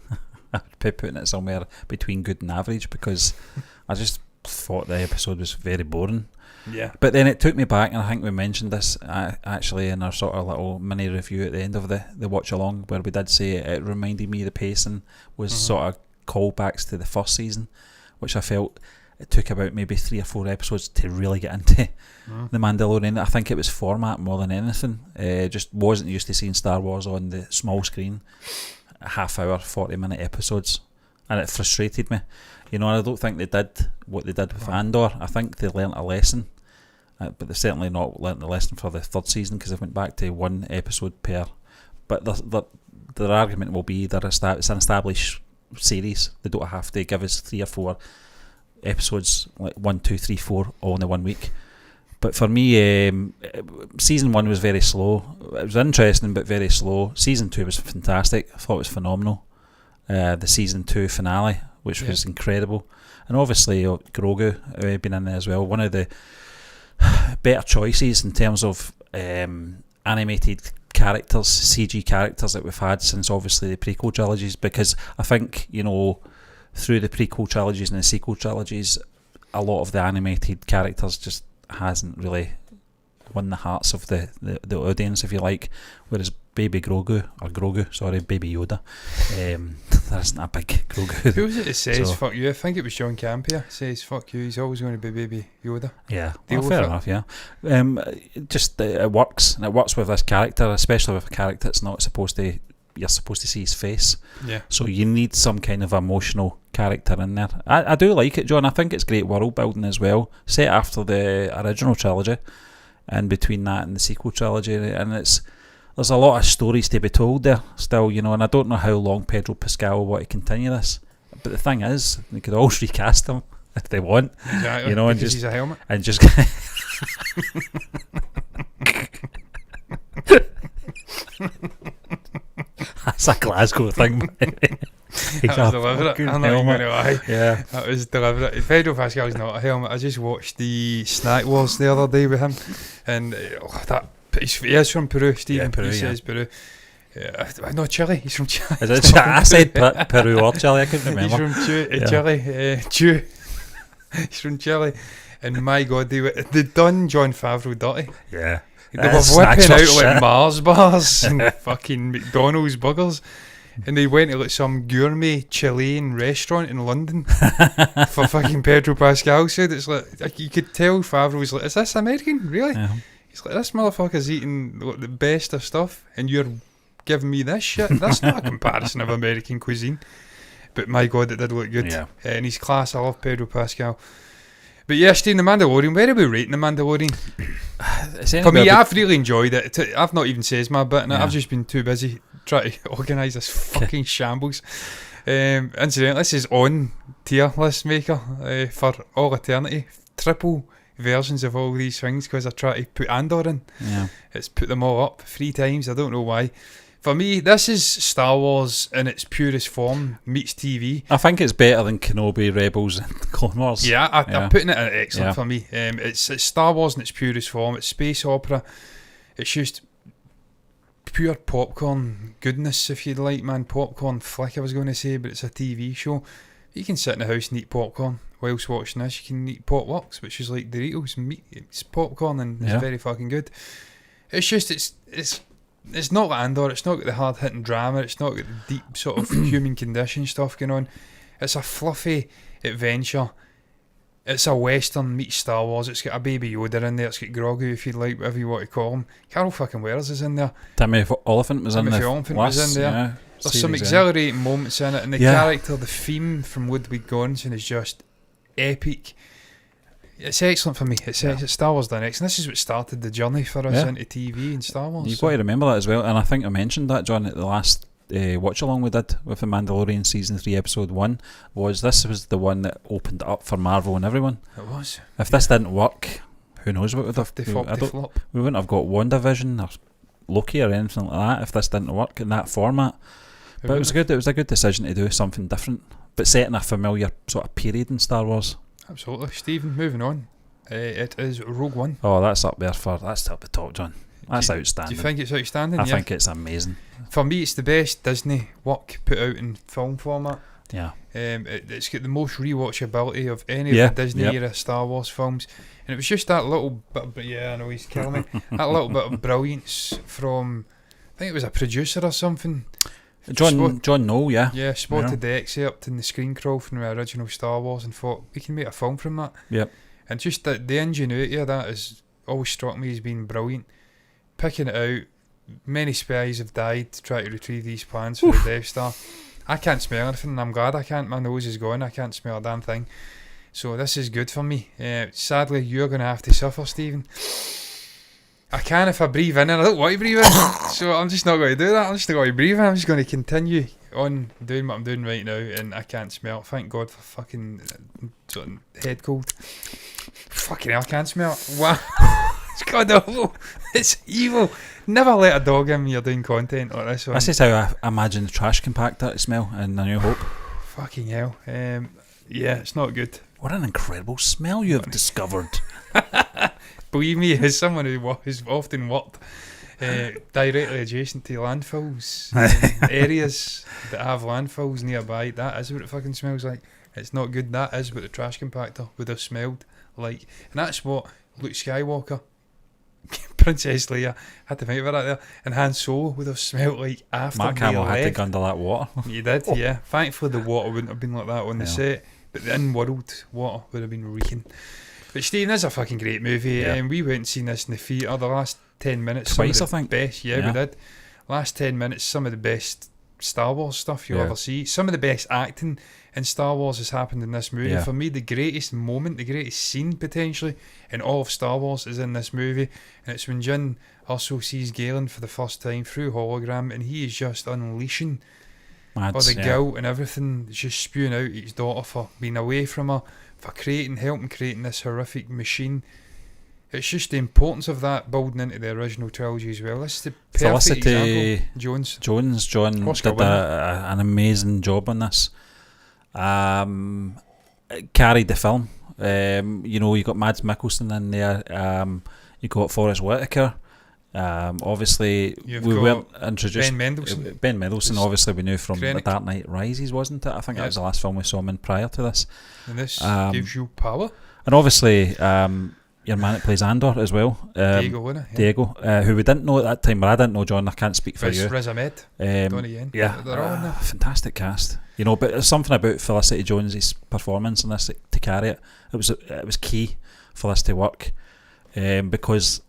I'd be putting it somewhere between good and average because I just thought the episode was very boring. Yeah. But then it took me back, and I think we mentioned this actually in our sort of little mini review at the end of the watch along, where we did say it reminded me the pacing was sort of callbacks to the first season, which I felt it took about maybe 3 or 4 episodes to really get into The Mandalorian. I think it was format more than anything. Just wasn't used to seeing Star Wars on the small screen, half-hour, 40-minute episodes, and it frustrated me. You know, and I don't think they did what they did with Andor. I think they learnt a lesson, but they've certainly not learnt the lesson for the 3rd season, because they went back to 1 episode per. But their argument will be that it's an established series. They don't have to give us 3 or 4 episodes, like 1, 2, 3, 4, all in the 1 week. But for me, season 1 was very slow. It was interesting, but very slow. Season 2 was fantastic. I thought it was phenomenal. The season 2 finale, which was incredible, and obviously Grogu been in there as well. One of the better choices in terms of animated characters, CG characters that we've had since obviously the prequel trilogies, because I think, you know, through the prequel trilogies and the sequel trilogies, a lot of the animated characters just hasn't really won the hearts of the audience, if you like, whereas Baby Baby Yoda, there isn't a big Grogu. Who was it that says fuck you? I think it was John Campea says fuck you, he's always going to be Baby Yoda. Yeah, well, fair enough, yeah. It works, and it works with this character, especially with a character that's not supposed to, you're supposed to see his face. Yeah. So you need some kind of emotional character in there. I do like it, John. I think it's great world building as well. Set after the original trilogy, and between that and the sequel trilogy, and there's a lot of stories to be told there still, you know, and I don't know how long Pedro Pascal will want to continue this. But the thing is, they could always recast him if they want. Exactly. You know, and because just he's a helmet. And just that's a Glasgow thing. That was deliberate. I'm not even going to lie. Yeah, that was deliberate. Pedro Pascal's not a helmet. I just watched the Snack Wars the other day with him, and he is from Peru. Stephen Peru, he says Peru. No, Chile. He's from Chile. Is it I said Peru or Chile. I couldn't remember. He's from Chile. He's from Chile, and my God, they done Jon Favreau dirty. Yeah. They were whipping out like Mars bars and fucking McDonald's burgers, and they went to like some gourmet Chilean restaurant in London for fucking Pedro Pascal. Said it's like you could tell Favreau was like, "Is this American? Really?" Yeah. He's like, "This motherfucker's eating like, the best of stuff, and you're giving me this shit. That's not a comparison of American cuisine." But my God, it did look good. Yeah. And he's class. I love Pedro Pascal. But yeah, Steve, The Mandalorian, where are we rating The Mandalorian? For me, I've really enjoyed it. I've not even said my bit in it. I've just been too busy trying to organise this fucking shambles. Incidentally, this is on tier list maker for all eternity. Triple versions of all these things, because I try to put Andor in. Yeah. It's put them all up 3 times. I don't know why. For me, this is Star Wars in its purest form meets TV. I think it's better than Kenobi, Rebels and Clone Wars. Yeah, I'm putting it at excellent for me. It's Star Wars in its purest form. It's space opera. It's just pure popcorn goodness, if you'd like, man. Popcorn flick, I was going to say, but it's a TV show. You can sit in the house and eat popcorn whilst watching this. You can eat Potlucks, which is like Doritos and meat. It's popcorn and it's very fucking good. It's just, it's not like Andor, it's not got the hard hitting drama, it's not got the deep sort of human condition stuff going on. It's a fluffy adventure. It's a western meets Star Wars. It's got a Baby Yoda in there, it's got Grogu, if you like, whatever you want to call him. Carol fucking Weathers is in there. Timothy Oliphant was in there. Was in there. Yeah, there's some exhilarating moments in it, and the character, the theme from Ludwig Göransson is just epic. It's excellent for me. It's Star Wars done excellent. This is what started the journey for us into TV and Star Wars. You've got to remember that as well, and I think I mentioned that, John, at the last watch along we did with The Mandalorian Season 3 Episode 1, this was the one that opened it up for Marvel and everyone. It was. If this didn't work, who knows what would have... We wouldn't have got WandaVision or Loki or anything like that if this didn't work in that format. But it was good. It was a good decision to do something different, but set in a familiar sort of period in Star Wars. Absolutely. Stephen, moving on. It is Rogue One. Oh, that's up there that's up the top, John. That's outstanding. Do you think it's outstanding? I think it's amazing. For me, it's the best Disney work put out in film format. Yeah. It's got the most rewatchability of any Yeah, of the Disney yep. era Star Wars films, and it was just that little bit. But yeah, I know he's killing me. That little bit of brilliance from, I think it was a producer or something. John Noel, yeah. Yeah, spotted the excerpt in the screen crawl from the original Star Wars and thought we can make a film from that. Yep. And just the ingenuity of that has always struck me as being brilliant. Picking it out, many spies have died to try to retrieve these plans for the Death Star. I can't smell anything, and I'm glad I can't. My nose is gone. I can't smell a damn thing. So this is good for me. Sadly, you're going to have to suffer, Stephen. I can if I breathe in, and I don't want to breathe in. So I'm just not going to do that. I'm just not going to breathe in. I'm just going to continue on doing what I'm doing right now, and I can't smell. Thank God for fucking head cold. Fucking hell, I can't smell it. Wow. It's god awful. It's evil. Never let a dog in when you're doing content like this one. This is how I imagine the trash compactor to smell in A New Hope. Fucking hell. Yeah, it's not good. What an incredible smell you have discovered. Believe me, as someone who's often worked directly adjacent to landfills, areas that have landfills nearby, that is what it fucking smells like. It's not good. That is what the trash compactor would have smelled like. And that's what Luke Skywalker, Princess Leia, had to think about that there, and Han Solo would have smelled like after Mark they Hamill had to left. go under that water. You did, yeah. Thankfully the water wouldn't have been like that on the set, but the in-world water would have been reeking. But Stephen, this is a fucking great movie, and we went and seen this in the theatre. The last 10 minutes, Twice, some of the I think. best, we did. Last 10 minutes, some of the best Star Wars stuff you'll ever see. Some of the best acting in Star Wars has happened in this movie. For me, the greatest moment, the greatest scene potentially in all of Star Wars is in this movie, and it's when Jyn also sees Galen for the first time through hologram, and he is just unleashing all the guilt and everything that's just spewing out at his daughter for being away from her, for helping creating this horrific machine. It's just the importance of that building into the original trilogy as well. This is the perfect example. John did an amazing job on this. It carried the film. You got Mads Mikkelsen in there. You got Forrest Whitaker. Obviously, we weren't introduced. Ben Mendelsohn, obviously, we knew from The Dark Knight Rises, wasn't it? I think that was the last film we saw him in prior to this. And this gives you power. And obviously, your man that plays Andor as well, Diego, who we didn't know at that time, but I didn't know, John. I can't speak for you. Riz Ahmed, Donnie Yen. Yeah, they're all in there. Fantastic cast. But there's something about Felicity Jones's performance in this to carry it. It was key for this to work, because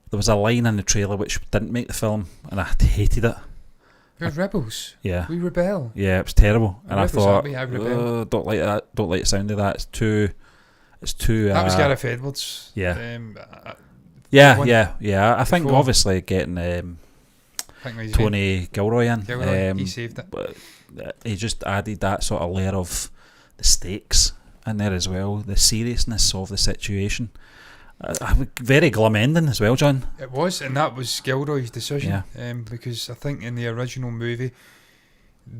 there was a line in the trailer which didn't make the film, and I hated it. We're rebels. Yeah, we rebel. Yeah, it was terrible, and I thought, don't like that. Don't like the sound of that. It's too. That was Gareth Edwards. Yeah. I think obviously getting Tony Gilroy in, he saved it. But he just added that sort of layer of the stakes in there as well, the seriousness of the situation. Very glum ending as well, John. It was, and that was Gilroy's decision. Because I think in the original movie,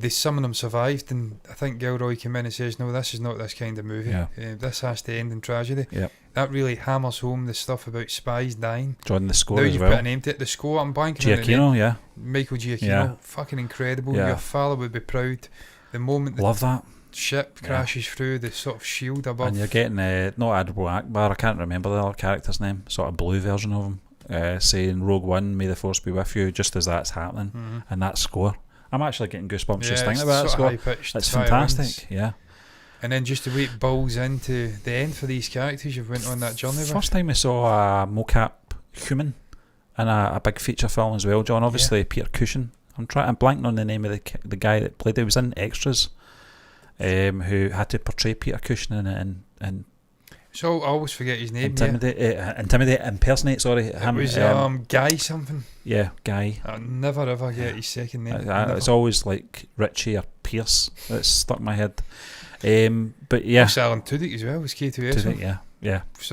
some of them survived, and I think Gilroy came in and says, no, this is not this kind of movie. This has to end in tragedy. That really hammers home the stuff about spies dying. John, the score now as you've well. Put a name to it. The score, I'm blanking on the name. Michael Giacchino, fucking incredible. Your father would be proud. The moment the ship crashes through the sort of shield above, and you're getting not Admiral Akbar, I can't remember the other character's name, sort of blue version of him, saying Rogue One, may the force be with you, just as that's happening. And that score, I'm actually getting goosebumps just thinking about that score. It's fantastic. And then just the way it builds into the end for these characters you've went on that journey. First time we saw a mocap human in a big feature film as well, John. Obviously Peter Cushing. I'm blanking on the name of the guy that played it. He was in Extras, who had to portray Peter Cushing in so I always forget his name. Impersonate. Sorry, it was Guy something. Yeah, Guy. I never ever get his second name. It's always like Richie or Pierce that's stuck in my head. But yeah, Alan Tudyk as well was K2S.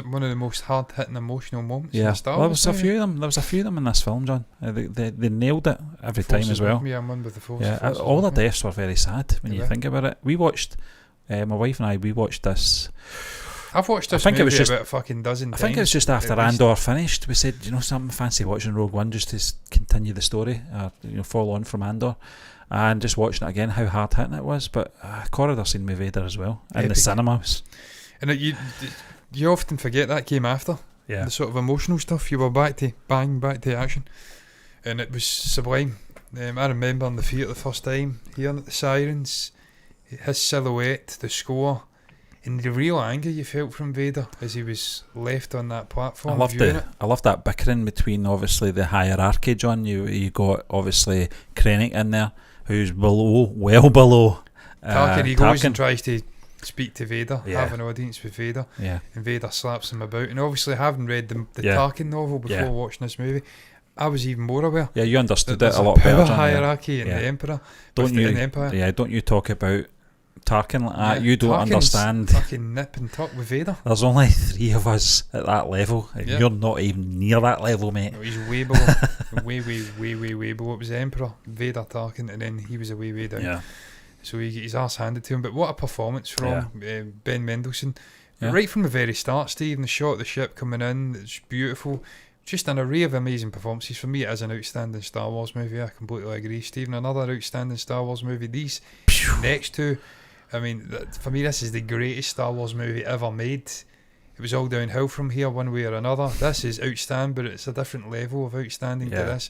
One of the most hard hitting emotional moments. In the Star Wars. There was a few of them in this film, John. They nailed it every time as well. I'm one with the Force. All the deaths were very sad when you think about it. We watched, my wife and I, we watched this I've watched this think it movie was just- about a fucking dozen I times. think it was just after at least. Andor finished. We said, you know, something, fancy watching Rogue One just to continue the story, follow on from Andor, and just watching it again. How hard hitting it was, but corridor scene with Vader as well in the Epic. cinemas. And you often forget that came after. Yeah, The sort of emotional stuff. You were back to action, and it was sublime. I remember in the theatre the first time hearing the sirens, his silhouette, the score, and the real anger you felt from Vader as he was left on that platform. I loved that bickering between obviously the hierarchy, John. You got obviously Krennic in there, who's well below. Tarkin, he goes Tarkin. and tries to speak to Vader, Yeah. have an audience with Vader, Yeah, and Vader slaps him about. And obviously, having read the Yeah. Tarkin novel before Yeah. watching this movie, I was even more aware yeah, you that understood it there's a a lot power better. John, hierarchy in Yeah. the Emperor. Don't you? In the Empire. Yeah, don't you talk about Tarkin like that? Yeah, You don't Tarkin's understand. Fucking nip and tuck with Vader. There's only 3 of us at that level, and Yeah. you're not even near that level, mate. No, he's way below, way below. It was the Emperor, Vader, Tarkin, and then he was a way down. Yeah, So he got his arse handed to him. But what a performance from Ben Mendelsohn. Yeah. Right from the very start, Steve, and the shot of the ship coming in, it's beautiful. Just an array of amazing performances. For me, it is an outstanding Star Wars movie. I completely agree, Stephen. Another outstanding Star Wars movie. These next two, I mean, for me, this is the greatest Star Wars movie ever made. It was all downhill from here, one way or another. This is outstanding, but it's a different level of outstanding to this.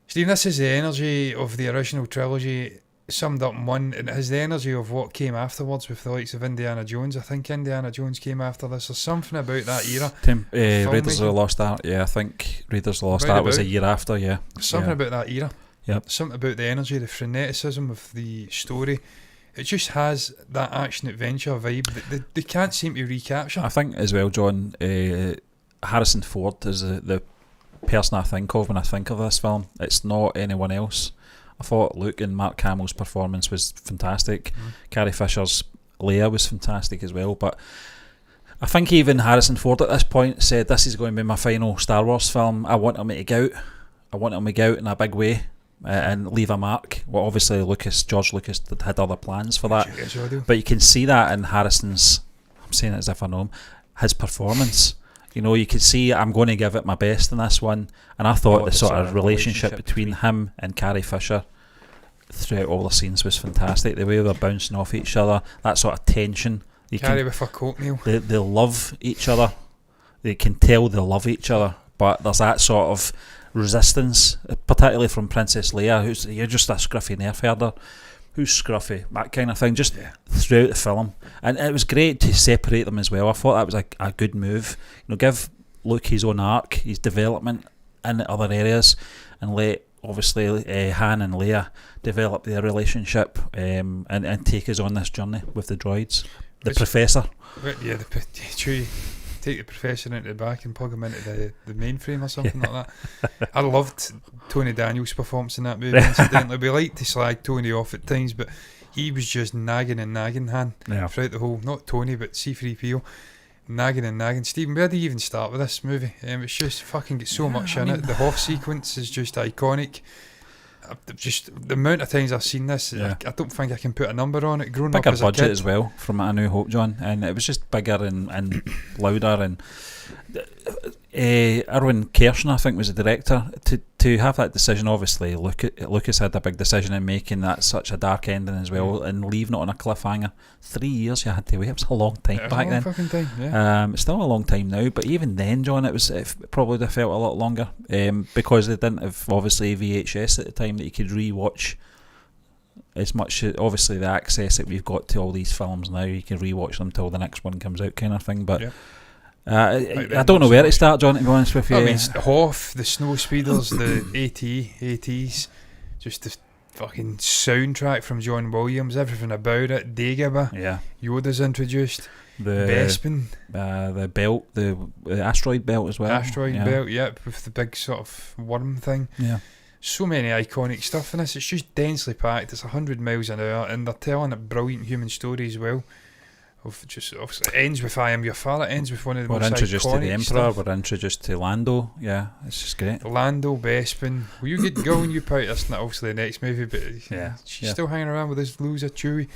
Stephen, this is the energy of the original trilogy summed up in one, and it has the energy of what came afterwards with the likes of Indiana Jones. I think Indiana Jones came after this. There's something about that era. Raiders of the Lost Ark. Yeah, I think Raiders of the Lost Right Ark was a about. year after. Yeah, There's something about that era. Yep. Something about the energy, the freneticism of the story. It just has that action adventure vibe that they can't seem to recapture. I think as well, John. Harrison Ford is the person I think of when I think of this film. It's not anyone else. I thought Luke and Mark Hamill's performance was fantastic. Carrie Fisher's Leia was fantastic as well. But I think even Harrison Ford at this point said, "This is going to be my final Star Wars film. I want him to go out. I want him to go out in a big way and leave a mark." Well, obviously George Lucas had other plans for that, but you can see that in Harrison's. I'm saying it as if I know him. His performance. You know, you could see I'm going to give it my best in this one. And I thought the sort of relationship between him and Carrie Fisher throughout all the scenes was fantastic. The way they're bouncing off each other, that sort of tension. Carrie with her coat meal. They love each other. They can tell they love each other. But there's that sort of resistance, particularly from Princess Leia, you're just a scruffy nerf herder. Who's scruffy, that kind of thing, just throughout the film. And it was great to separate them as well. I thought that was a good move. You know, give Luke his own arc, his development in other areas, and let obviously Han and Leia develop their relationship and take us on this journey with the droids. The Professor. Yeah, true. Take the Professor into the back and plug him into the mainframe or something like that. I loved Tony Daniel's performance in that movie, incidentally. We like to slag Tony off at times, but he was just nagging Han throughout the whole, not Tony, but C-3PO. Nagging. Stephen, where do you even start with this movie? It's just fucking got so much in it. The Hoth sequence is just iconic. Just the amount of times I've seen this, I don't think I can put a number on it. Growing up as a kid, budget as well from A New Hope, John, and it was just bigger and louder. And Erwin Kershner, I think, was the director. To have that decision, obviously, Lucas had a big decision in making that such a dark ending as well, and leaving it on a cliffhanger. 3 years you had to wait. It was a long time back then. Fucking time, it's still a long time now, but even then, John, it probably would have felt a lot longer because they didn't have obviously VHS at the time that you could re-watch as much. Obviously, the access that we've got to all these films now, you can re-watch them till the next one comes out, kind of thing. But I don't know where to start, John, to be honest with you. I mean, Hoth, the snow speeders, the ATs, just the fucking soundtrack from John Williams, everything about it. Dagobah, Yoda's introduced, Bespin, the belt, the asteroid belt as well. Belt, with the big sort of worm thing. Yeah. So many iconic stuff in this. It's just densely packed. It's 100 miles an hour, and they're telling a brilliant human story as well. of just obviously it ends with I Am Your Father. It ends with one of the We're most introduced to the iconic Emperor. stuff. We're introduced to Lando. Yeah, it's just great. Lando, Bespin. Well, you get going, you out. That's not obviously the next movie, but Yeah, she's still hanging around with his loser Chewie.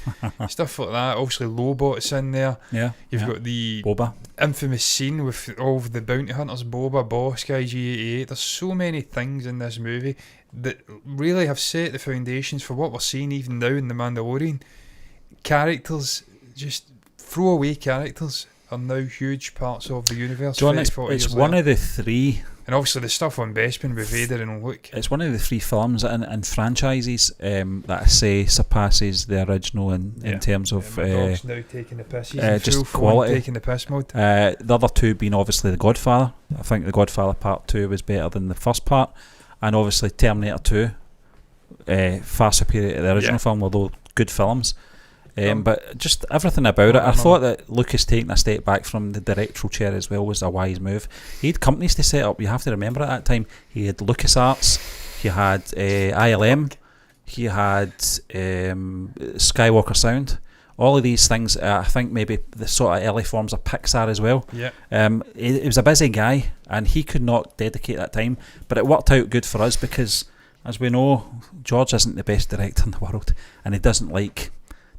Stuff like that. Obviously, Lobot's in there. Yeah, You've got the Boba. infamous scene with all of the bounty hunters, Boba, Boss Guy, G88. There's so many things in this movie that really have set the foundations for what we're seeing even now in The Mandalorian. Characters, just throwaway characters, are now huge parts of the universe. John, 40 it's years one later. of the three. And obviously the stuff on Bespin with Vader and Luke. It's one of the three films and franchises that I say surpasses the original in terms of My dog's now taking the piss. He's in just full quality. taking the piss mode. the other two being obviously The Godfather. I think The Godfather Part 2 was better than the first part, and obviously Terminator 2, far superior to the original film, although good films. But just everything about it, I thought that Lucas taking a step back from the directorial chair as well was a wise move. He had companies to set up. You have to remember at that time he had LucasArts, he had ILM, he had Skywalker Sound. All of these things, I think maybe the sort of early forms of Pixar as well. Yeah. He was a busy guy and he could not dedicate that time, but it worked out good for us because, as we know, George isn't the best director in the world and he doesn't like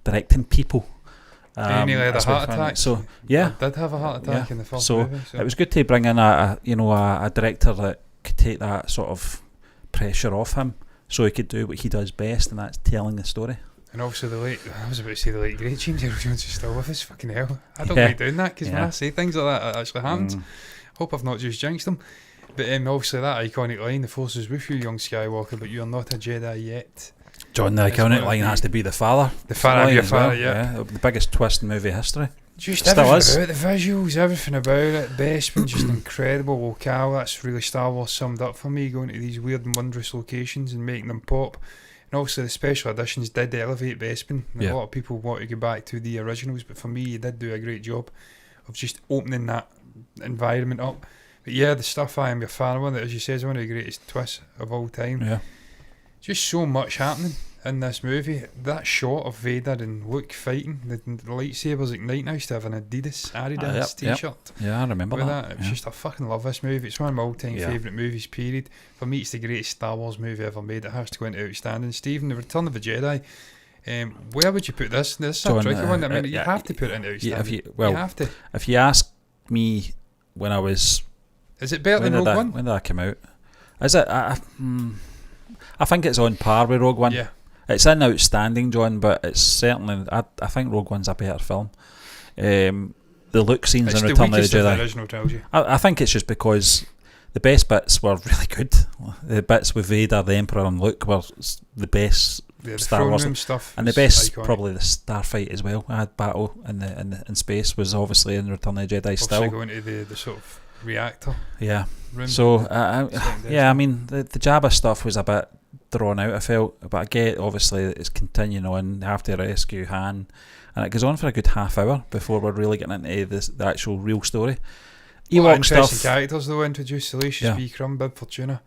directing people. He nearly had a heart attack. So yeah, I did have a heart attack in the first so movie. it was good to bring in a director that could take that sort of pressure off him, so he could do what he does best, and that's telling the story. And also I was about to say the late great James Earl Jones is still with us. Fucking hell, I don't Yeah. like doing that because when I say things like that, it actually happens. Hope I've not just jinxed them. But obviously that iconic line, "The Force is with you, young Skywalker, but you are not a Jedi yet." John, the iconic line has to be the father. The father of line your as well. father, yeah. The biggest twist in movie history. Just Still everything is. about the visuals, everything about it. Bespin, just incredible locale. That's really Star Wars summed up for me, going to these weird and wondrous locations and making them pop. And also the special editions did elevate Bespin. And a lot of people want to go back to the originals, but for me, he did do a great job of just opening that environment up. But yeah, the stuff I Am Your Father one, that as you say is one of the greatest twists of all time. Yeah. Just so much happening in this movie. That shot of Vader and Luke fighting, the lightsabers igniting. I used to have an Adidas t-shirt. Yeah, I remember With that. It was just, I fucking love this movie. It's one of my all-time Yeah. favourite movies, period. For me, it's the greatest Star Wars movie ever made. It has to go into outstanding. Stephen, The Return of the Jedi. Where would you put this? This is a John, tricky one. I mean, you yeah, have to put it into outstanding. you have to. If you ask me when I was... Is it better than Rogue One? When did that come out? Is it? I think it's on par with Rogue One. Yeah. It's an outstanding, John, but it's certainly... I think Rogue One's a better film. The Luke scenes in Return of the Jedi... The original trilogy. I think it's just because the best bits were really good. The bits with Vader, the Emperor and Luke were the best The Star throne Wars room stuff. and the was best iconic. probably the starfight as well. I had battle in space was obviously in Return of the Jedi Obviously still. going to the sort of reactor Yeah. room. So Second I mean the Jabba stuff was a bit drawn out, I felt, but I get obviously it's continuing on. They have to rescue Han, and it goes on for a good half hour before we're really getting into the actual real story. Ewok interesting stuff. characters though introduced. Salacious Yeah. B. Crumb, Bib Fortuna,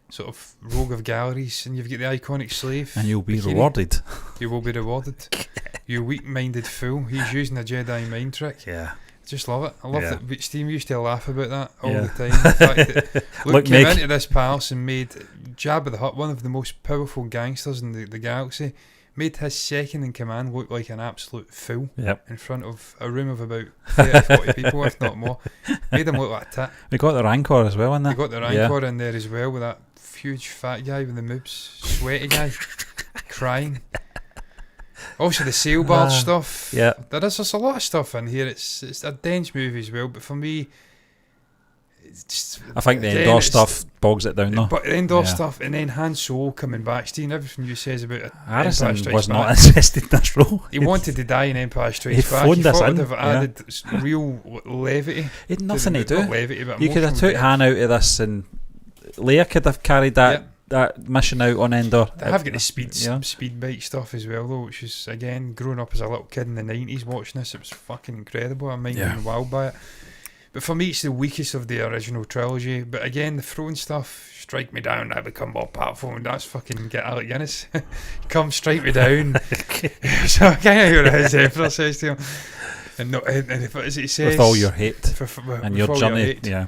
sort of rogue of galleries, and you've got the iconic slave. And you'll be Bikini. rewarded. You will be rewarded. You weak-minded fool. He's using a Jedi mind trick. Yeah. Just love it. I love Yeah. that. But Steve used to laugh about that all Yeah. the time. The fact that Luke Look, came Nick. into this palace and made Jabba the Hutt, one of the most powerful gangsters in the galaxy, made his second in command look like an absolute fool Yep. in front of a room of about 30, 40 people, if not more. Made him look like a tit. We got the Rancor as well in there. They got the Rancor in there as well with that huge fat guy with the moobs, sweaty guy, crying. Also the sail barge stuff. Yeah. There's a lot of stuff in here. It's a dense movie as well, but for me, it's just, I think the again, Endor it's- stuff bogs it down though. But the Endor Yeah. stuff, and then Han Solo coming back, Steve, everything you says about it. Harrison Empire Strikes was Back. not interested in this role. He wanted to die in Empire Strikes He Back. phoned He us thought in, it'd have added real levity. He had nothing to do. Not levity, but You could have emotional took depth. Han out of this, and Leia could have carried that mission out on Endor. They have got the speed bike stuff as well though, which is again growing up as a little kid in the 90s watching this, it was fucking incredible. I'm being wowed by it. But for me it's the weakest of the original trilogy. But again, the throne stuff, strike me down, I become more powerful, and that's fucking get Alec Guinness. Come strike me down. So I can't hear what his Emperor says to him. and if as it says, with all your hate and your all journey, hate. yeah.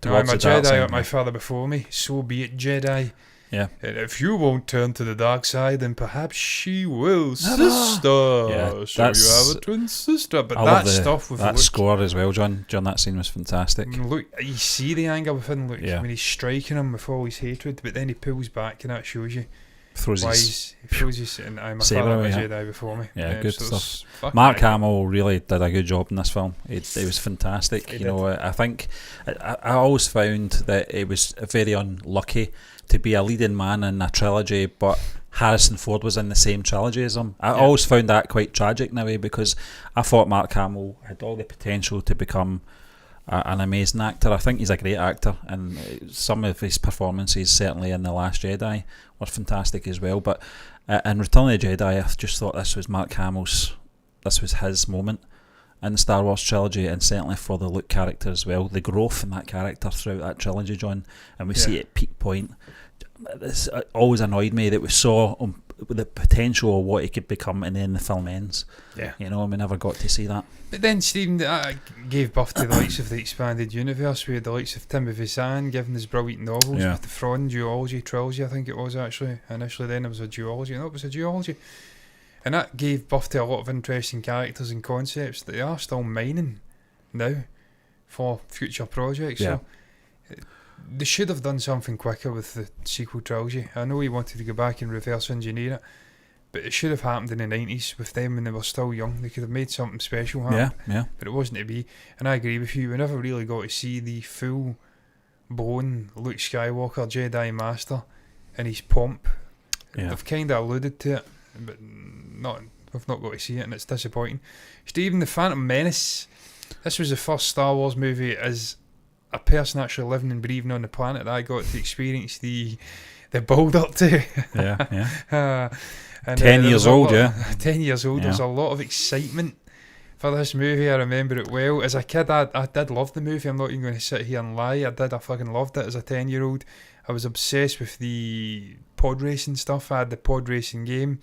No, I'm a towards the dark Jedi side, like my father before me, so be it, Jedi. Yeah. And if you won't turn to the dark side, then perhaps she will, sister. Yeah, so you have a twin sister. But I that love stuff with that Luke, score as well, John. During that scene was fantastic. Look, you see the anger within Luke Yeah. when he's striking him with all his hatred, but then he pulls back, and that shows you Throws why his he throws his. And I'm a saber father of away, a yeah. Jedi before me. Yeah, good so stuff. it's fucking Mark accurate. Hamill really did a good job in this film. It was fantastic. He You know, I think I always found that it was very unlucky to be a leading man in a trilogy, but Harrison Ford was in the same trilogy as him. I always found that quite tragic in a way, because I thought Mark Hamill had all the potential to become an amazing actor. I think he's a great actor, and some of his performances, certainly in The Last Jedi, were fantastic as well. But in Return of the Jedi, I just thought this was his moment in the Star Wars trilogy, and certainly for the Luke character as well. The growth in that character throughout that trilogy, John, and we see it at peak point. This always annoyed me that we saw the potential of what he could become, and then the film ends. Yeah. You know, and we never got to see that. But then Stephen gave birth to the likes of the expanded universe. We had the likes of Timothy Zahn giving his brilliant novels with the Thrawn duology trilogy, I think it was actually. Initially then it was a duology, and it was a duology. And that gave birth to a lot of interesting characters and concepts that they are still mining now for future projects. Yeah. So they should have done something quicker with the sequel trilogy. I know he wanted to go back and reverse engineer it, but it should have happened in the 90s with them when they were still young. They could have made something special happen. Yeah. But it wasn't to be. And I agree with you, we never really got to see the full blown Luke Skywalker Jedi Master and his pomp. Yeah. They've kind of alluded to it, but we've not got to see it, and it's disappointing. Stephen, the Phantom Menace. This was the first Star Wars movie as a person actually living and breathing on the planet that I got to experience the build up to. Yeah. And, 10 years old, 10 years old. There's a lot of excitement for this movie. I remember it well. As a kid, I did love the movie. I'm not even going to sit here and lie. I fucking loved it as a 10-year-old. I was obsessed with the pod racing stuff. I had the pod racing game.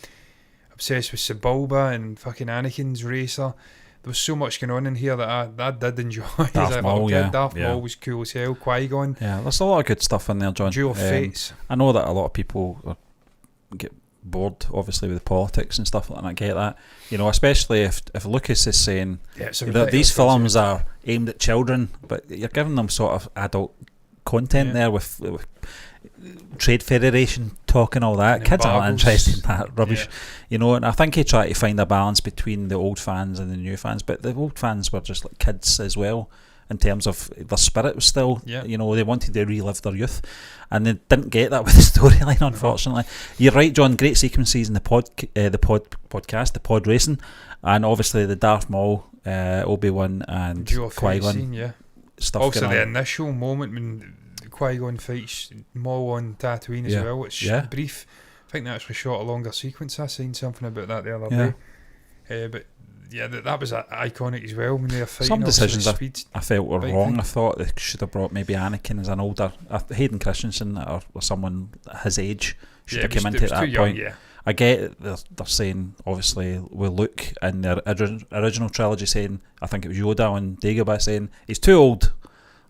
Obsessed with Sebulba and fucking Anakin's racer. There was so much going on in here that I did enjoy. Darth Maul, Darth Maul was cool as hell. Qui-Gon. Yeah, there's a lot of good stuff in there, John. Duel of Fates. I know that a lot of people get bored, obviously, with the politics and stuff like that, and I get that. You know, especially if Lucas is saying that these films are aimed at children, but you're giving them sort of adult content there with Trade Federation talk and all that. And kids aren't interested in that rubbish, you know. And I think he tried to find a balance between the old fans and the new fans, but the old fans were just like kids as well, in terms of their spirit was still, you know, they wanted to relive their youth, and they didn't get that with the storyline, unfortunately. You're right, John. Great sequences in the pod racing, and obviously the Darth Maul, Obi-Wan, and Qui-Gon stuff. Also, the initial moment when Qui-Gon fights Maul on Tatooine as well. It's brief. I think they actually shot a longer sequence. I seen something about that the other day. But yeah, that was iconic as well when they were fighting. Some decisions I felt were wrong. I thought they should have brought maybe Anakin as an older Hayden Christensen or someone his age should have come into at that point. I get they're saying, obviously, with Luke in their original trilogy saying, I think it was Yoda on Dagobah saying he's too old.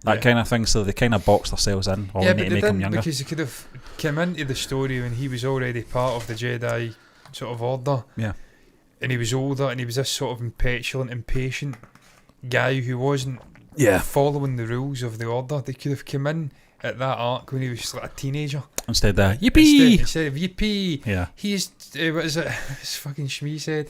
That kind of thing, so they kind of boxed themselves in. Or but need to they make him didn't, younger. because they could have come into the story when he was already part of the Jedi sort of order. Yeah. And he was older, and he was this sort of petulant, impatient guy who wasn't following the rules of the order. They could have come in at that arc when he was like a teenager. Instead of yippee! Instead of yippee! He's what is it? This fucking Shmee said.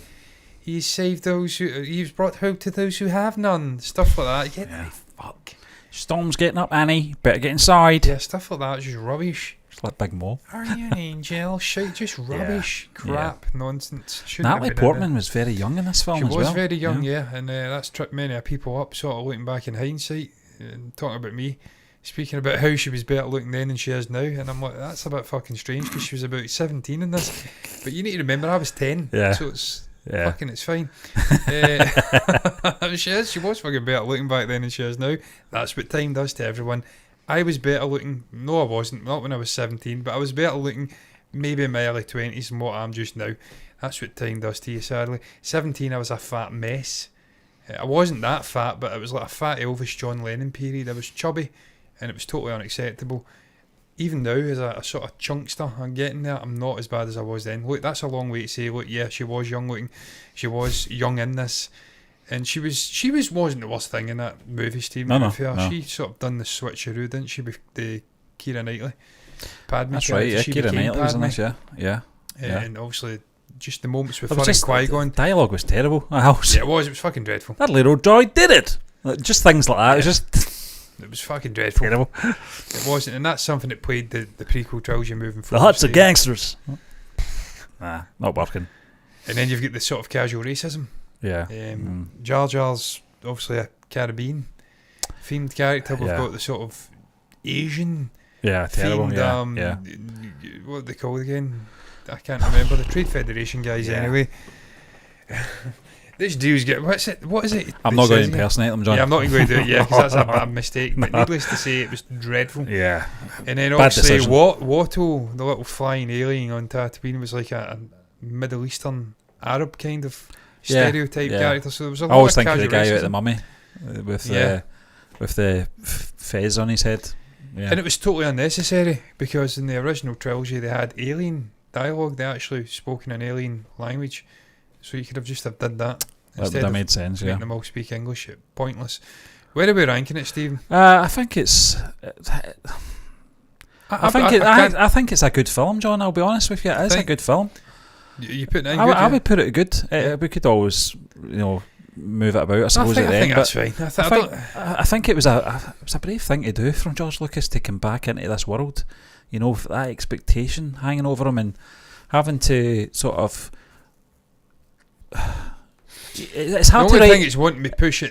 He's saved those who. He's brought hope to those who have none. Stuff like that. Fuck. Storm's getting up, Annie. Better get inside. Yeah, stuff like that is just rubbish. It's like Big Mo. Are you an angel? Shit, just rubbish, crap, nonsense. Natalie Portman was very young in this film as well. She was very young, and that's tripped many people up, sort of looking back in hindsight, and talking about me, speaking about how she was better looking then than she is now, and I'm like, that's a bit fucking strange, because she was about 17 in this. But you need to remember, I was 10, so it's... fucking, it's fine. She was fucking better looking back then than she is now. That's what time does to everyone. I was better looking. No, I wasn't. Not when I was 17, but I was better looking maybe in my early 20s than what I am just now. That's what time does to you, sadly. 17, I was a fat mess. I wasn't that fat, but it was like a fat Elvis John Lennon period. I was chubby, and it was totally unacceptable. Even now, as a sort of chunkster, I'm getting there. I'm not as bad as I was then. Look, that's a long way to say. Look, yeah, she was young looking. She was young in this, and she wasn't the worst thing in that movie, Stephen. No. She sort of done the switcheroo, didn't she, with the Keira Knightley? Padme. That's right. Yeah, she Keira became Knightley was in Padme. this. Yeah. And obviously, just the moments with It her was and just Qui-Gon. dialogue was terrible. Yeah, It was fucking dreadful. that little droid did it. Like, just things like that. It was just It was fucking dreadful. terrible. It wasn't, and that's something that played the prequel trilogy moving The forward. Huts are gangsters. Nah, not working. And then you've got the sort of casual racism. Yeah. Jar Jar's obviously a Caribbean themed character. We've Yeah. got the sort of Asian Yeah, terrible. themed. Yeah. What are they called again? I can't remember. The Trade Federation guys, Yeah. anyway. This dude's get what is it? I'm that not going says to here? impersonate them, John. Yeah, I'm not going to do it. Yeah, because that's a bad mistake. But needless to say, it was dreadful. Yeah. And then Bad obviously decision. Watto, the little flying alien on Tatooine, was like a Middle Eastern Arab kind of stereotype character. So there was a I lot always of think of the casual guy out racism. the mummy with the fez on his head. Yeah. And it was totally unnecessary because in the original trilogy they had alien dialogue. They actually spoke in an alien language, so you could have just have did that That instead would have of made sense. making Yeah. them all speak English. Pointless. Where are we ranking it, Stephen? I think it's. I think it's a good film, John. I'll be honest with you. It is a good film. You put it in I would put it good. We could always, move it about. I suppose at the end. That's fine. I think it was a brave thing to do from George Lucas to come back into this world, with that expectation hanging over him and having to sort of. It's hard the to only write. thing it's wanting me to push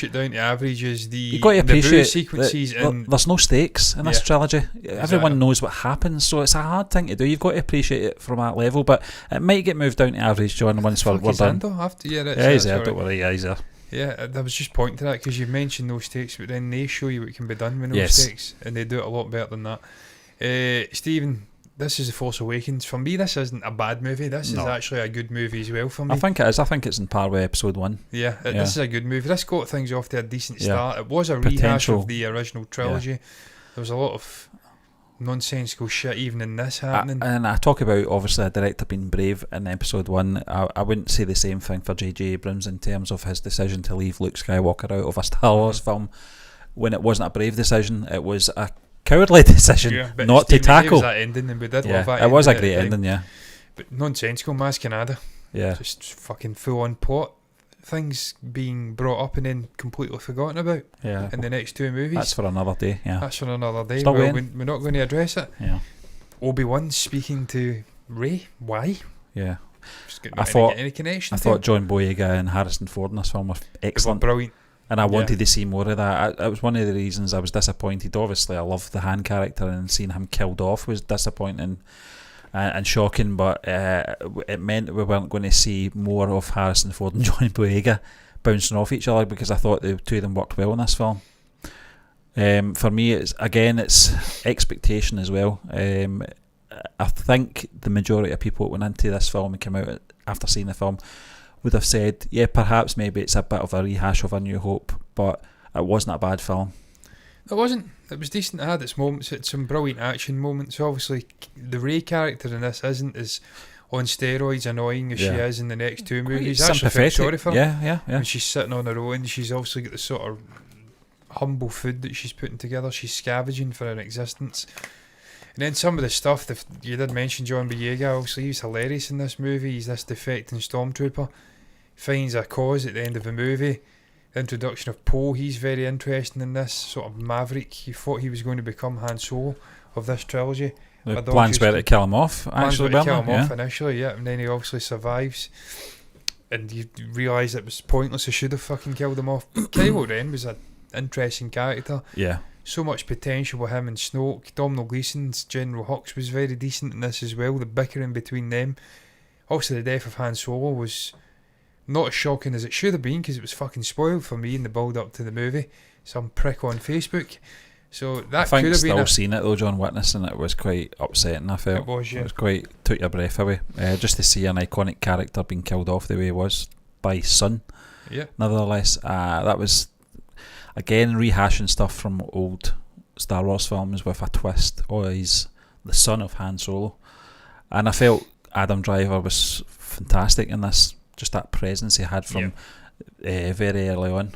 it down to average is You've got to the appreciate boo sequences and there's no stakes in this Yeah. trilogy. Everyone knows what happens, so it's a hard thing to do. You've got to appreciate it from that level, but it might get moved down to average, John, once we're done. He's there, don't worry, he's there. Yeah, I was just pointing to that because you mentioned no stakes, but then they show you what can be done with no Yes. stakes, and they do it a lot better than that. Stephen, this is The Force Awakens. For me, this isn't a bad movie. This is actually a good movie as well for me. I think it is. I think it's in par with episode 1. This is a good movie. This got things off to a decent Yeah. start. It was a rehash Potential. of the original trilogy. There was a lot of nonsensical shit even in this happening. And I talk about, obviously, a director being brave in episode 1. I wouldn't say the same thing for J.J. Abrams in terms of his decision to leave Luke Skywalker out of a Star Wars film when it wasn't a brave decision. It was a cowardly decision but not to Stephen, it gave tackle. us that ending, and we did love that. It was a ending great at the time. ending, yeah. But nonsensical masquerade. Yeah. Just fucking full on plot things being brought up and then completely forgotten about Yeah. in the next two movies. That's for another day, yeah. That's for another day. Still Well, waiting. we're not going to address it. Yeah. Obi-Wan speaking to Rey. Why? Yeah. Just I thought- any connection. I to thought it? John Boyega and Harrison Ford in this film were They were excellent. brilliant. And I wanted to see more of that. It was one of the reasons I was disappointed. Obviously, I loved the Han character, and seeing him killed off was disappointing and shocking, but it meant that we weren't going to see more of Harrison Ford and John Boyega bouncing off each other, because I thought the two of them worked well in this film. For me, it's expectation as well. I think the majority of people that went into this film and came out after seeing the film would have said, yeah, perhaps maybe it's a bit of a rehash of A New Hope, but it wasn't a bad film. It wasn't. It was decent. It had its moments. It had some brilliant action moments. Obviously, the Rey character in this isn't as on steroids annoying as she is in the next two movies. I actually feel sorry for her. Yeah. When she's sitting on her own, she's obviously got the sort of humble food that she's putting together. She's scavenging for an existence. And then some of the stuff that you did mention, John Boyega, obviously he's hilarious in this movie. He's this defecting stormtrooper, finds a cause at the end of the movie. The introduction of Poe, he's very interesting in this, sort of maverick. He thought he was going to become Han Solo of this trilogy. The plans were to kill him off, actually. Plans were to kill him off initially, and then he obviously survives. And you realise it was pointless. He should have fucking killed him off. Kylo Ren was an interesting character. Yeah. So much potential with him and Snoke. Domhnall Gleeson's General Hux was very decent in this as well. The bickering between them. Also, the death of Han Solo was not as shocking as it should have been, because it was fucking spoiled for me in the build up to the movie. Some prick on Facebook. So that could have been. Still seen it though, John, witnessing it was quite upsetting. I felt it was, yeah. It was quite took your breath away. Just to see an iconic character being killed off the way he was by his son. Yeah. Nevertheless, that was again rehashing stuff from old Star Wars films with a twist. Oh, he's the son of Han Solo, and I felt Adam Driver was fantastic in this. Just that presence he had from very early on,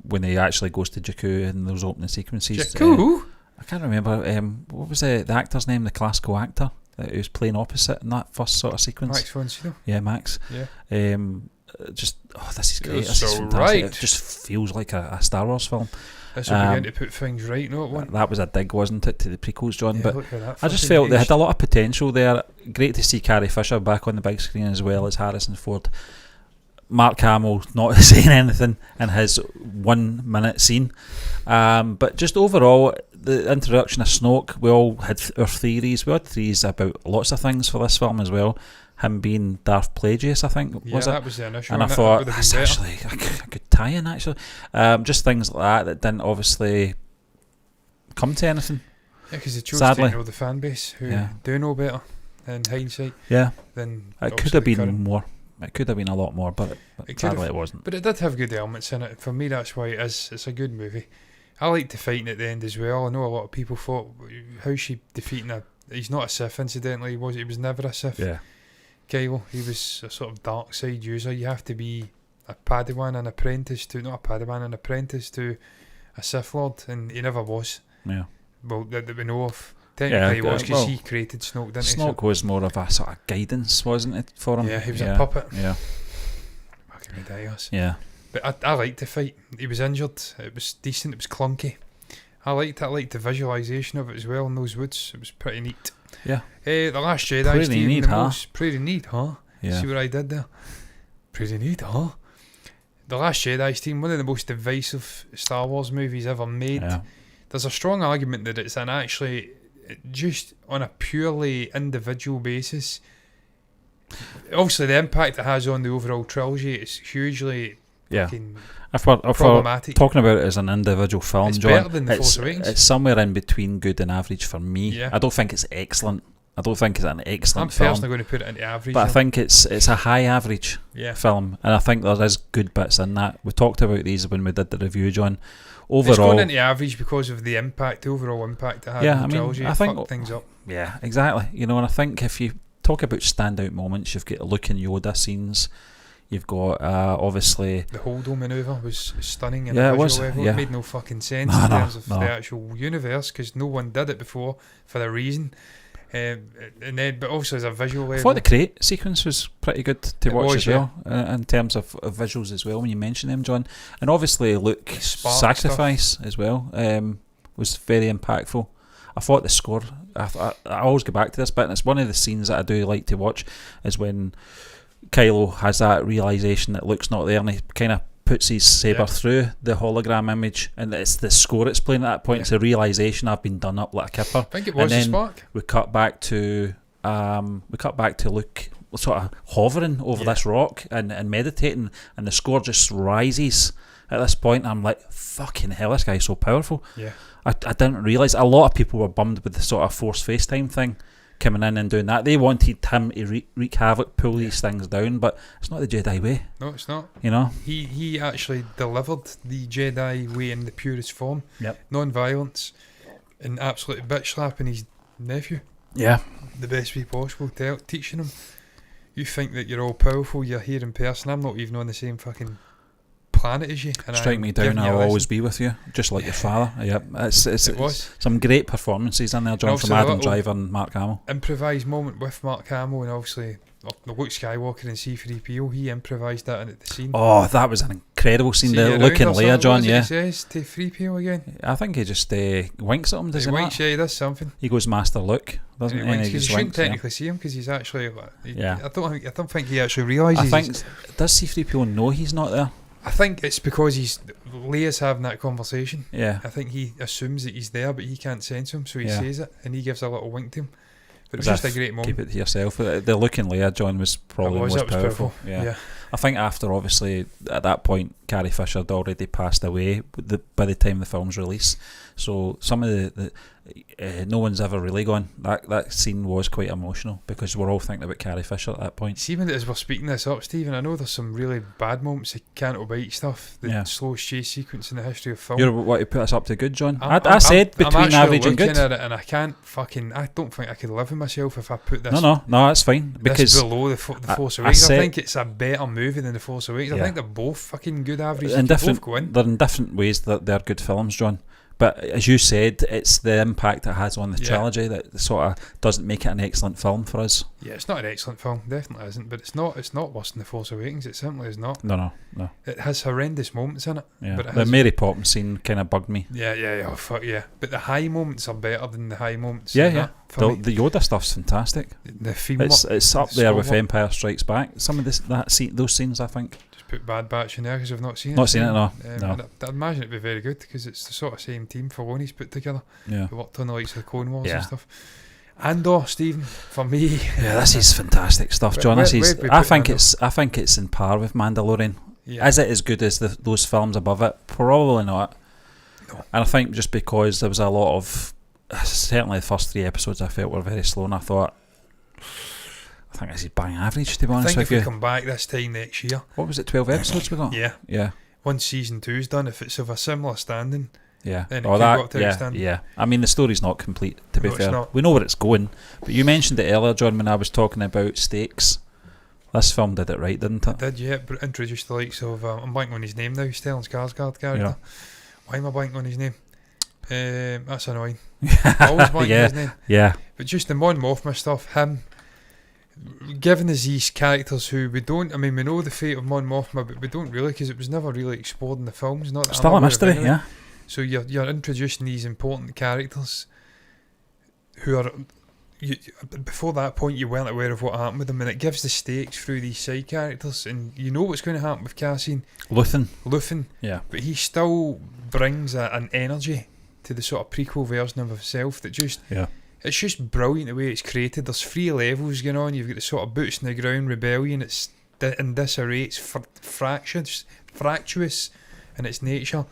when he actually goes to Jakku in those opening sequences. Jakku? I can't remember. What was the actor's name? The classical actor that he was playing opposite in that first sort of sequence. Max von Sydow. Yeah, Max. Yeah. This is great. You're This is so fantastic. right. It just feels like a Star Wars film. This will begin to put things right, no? What? That was a dig, wasn't it, to the prequels, John? Yeah, But look at that I just fucking felt they had age. a lot of potential there. Great to see Carrie Fisher back on the big screen as well as Harrison Ford. Mark Hamill not saying anything in his 1 minute scene, but just overall the introduction of Snoke, we all had our theories. We had theories about lots of things for this film as well. Him being Darth Plagueis, I think, was it? That was the initial And I one. thought, That that's would have been actually a good tie-in, actually. Just things like that didn't obviously come to anything. Yeah, because they chose Sadly. to know the fan base who do know better in hindsight. Yeah, Than it could have been current. more. It could have been a lot more, but sadly it wasn't. But it did have good elements in it. For me, that's why it's a good movie. I liked the fighting at the end as well. I know a lot of people thought, how's she defeating he's not a Sith, incidentally. He was never a Sith. Yeah. Kylo, he was a sort of dark side user. You have to be a Padawan, an apprentice to, not a Padawan, an apprentice to a Sith Lord, and he never was. Yeah. Well, that we know of. Technically he was, because well, he created Snoke, didn't he? Snoke was more of a sort of guidance, wasn't it, for him? Yeah, he was a puppet. Yeah. Fucking ridiculous. Yeah. But I liked the fight. He was injured. It was decent. It was clunky. I liked the visualisation of it as well in those woods. It was pretty neat. Yeah. The Last Jedi. Pretty Stephen, neat, the huh? most pretty neat, huh? Yeah. See what I did there? Pretty neat, huh? The Last Jedi, Stephen, one of the most divisive Star Wars movies ever made. Yeah. There's a strong argument that it's just on a purely individual basis. Obviously, the impact it has on the overall trilogy is hugely fucking If we're problematic. talking about it as an individual film, It's John, better than The Force Awakens. It's somewhere in between good and average for me. Yeah. I don't think it's excellent. I don't think it's an I'm excellent film. personally going to put it into average. But I now. think it's a high average film, and I think there is good bits in that. We talked about these when we did the review, John. Overall, it's going into average because of the overall impact it had on the trilogy. I think fucked things up. Yeah, exactly. And I think if you talk about standout moments, you've got Luke and Yoda scenes. You've got obviously the Holdo maneuver was stunning in Yeah, a it was, visual level. yeah. It made no fucking sense No, in no, terms of no. the actual universe because no one did it before for a reason. And then, but also as a visual I level, thought the crate sequence was pretty good to It watch was, as well, in terms of visuals as well when you mention them, John. And obviously Luke's spark sacrifice as well was very impactful. I thought the score, I always go back to this bit, and it's one of the scenes that I do like to watch, is when Kylo has that realisation that Luke's not there, and he kind of puts his saber through the hologram image, and it's the score it's playing at that point. It's a realisation I've been done up like a kipper. I think it was the and then spark. we cut back to Luke sort of hovering over this rock and meditating, and the score just rises at this point. I'm like, fucking hell, this guy's so powerful. Yeah. I didn't realise a lot of people were bummed with the sort of forced FaceTime thing coming in and doing that. They wanted him to wreak havoc, pull these things down, but it's not the Jedi way. No, it's not. He actually delivered the Jedi way in the purest form. Yep. Non-violence and absolute bitch slapping his nephew. Yeah. The best way possible, teaching him. You think that you're all powerful, you're here in person. I'm not even on the same fucking planet as you. And strike me down, I'll always be with you, just like your father. Yep. It was some great performances in there, John, from Adam Driver and Mark Hamill. Improvised moment with Mark Hamill, and obviously Luke Skywalker and C-3PO. He improvised that into the scene. Oh, that was an incredible scene. The Luke and Leia, John. What he says to 3PO again? I think he just winks at him. Does he winks, yeah, he does something. He goes Master Luke, doesn't he? He just shouldn't technically see him because he's actually. I don't think he actually realises. I think does C-3PO know he's not there? I think it's because Leia's having that conversation. Yeah. I think he assumes that he's there, but he can't sense him, so he says it, and he gives a little wink to him. But it was just a great moment. Keep it to yourself. The Luke and Leia, John, was probably the most powerful. Yeah. I think after, obviously, at that point, Carrie Fisher had already passed away by the time the film's release. So some of the no one's ever really gone. That scene was quite emotional because we're all thinking about Carrie Fisher at that point. See, as we're speaking this up, Stephen, I know there's some really bad moments, the canto bite stuff, the slowest chase sequence in the history of film. You're what to put us up to good, John? I said between average and good. At it and I don't think I could live with myself if I put this. No, that's fine. Because below the Force Awakens. I think it's a better movie than the Force Awakens. I think they're both fucking good average. They're in different ways that they're good films, John. But as you said, it's the impact it has on the trilogy that sort of doesn't make it an excellent film for us. Yeah, it's not an excellent film, definitely isn't. But it's not worse than The Force Awakens. It simply is not. No. It has horrendous moments in it. Yeah. But The Mary Poppins scene kind of bugged me. Yeah. Oh fuck yeah! But the high moments are better than the high moments. Yeah. The Yoda stuff's fantastic. The theme it's up there with Empire Strikes Back. Some of those scenes, I think. Put Bad Batch in there because I've not seen it. Not seen it, no. I'd imagine it'd be very good because it's the sort of same team Filoni's put together. Yeah. Who worked on the likes of the Clone Wars and stuff. Andor, Stephen, for me. Yeah, this is fantastic stuff, John. I think it's in par with Mandalorian. Yeah. Is it as good as those films above it? Probably not. No. And I think just because there was a lot of, certainly the first 3 episodes I felt were very slow, and I thought, I think this is bang average, to be honest with you. I think if we come back this time next year. What was it, 12 episodes we got? Yeah. Once season 2's done, if it's of a similar standing, then it could go up to extend. Yeah. I mean, the story's not complete, to be fair. We know where it's going. But you mentioned it earlier, John, when I was talking about stakes. This film did it right, didn't it? It did, yeah. But introduced the likes of, I'm blanking on his name now, Stellan Skarsgård character. Yeah. Why am I blanking on his name? That's annoying. Always blanking on his name. Yeah. But just the Mon Mothma stuff, him giving us these characters who we know the fate of Mon Mothma, but we don't really, because it was never really explored in the films. Not that still a mystery, yeah. So you're introducing these important characters who are, before that point you weren't aware of what happened with them, and it gives the stakes through these side characters, and you know what's going to happen with Cassian. Luthen. Yeah. But he still brings an energy to the sort of prequel version of himself that just... Yeah. It's just brilliant the way it's created. There's 3 levels going on. You've got the sort of boots in the ground rebellion. It's in disarray. It's fractious in its nature.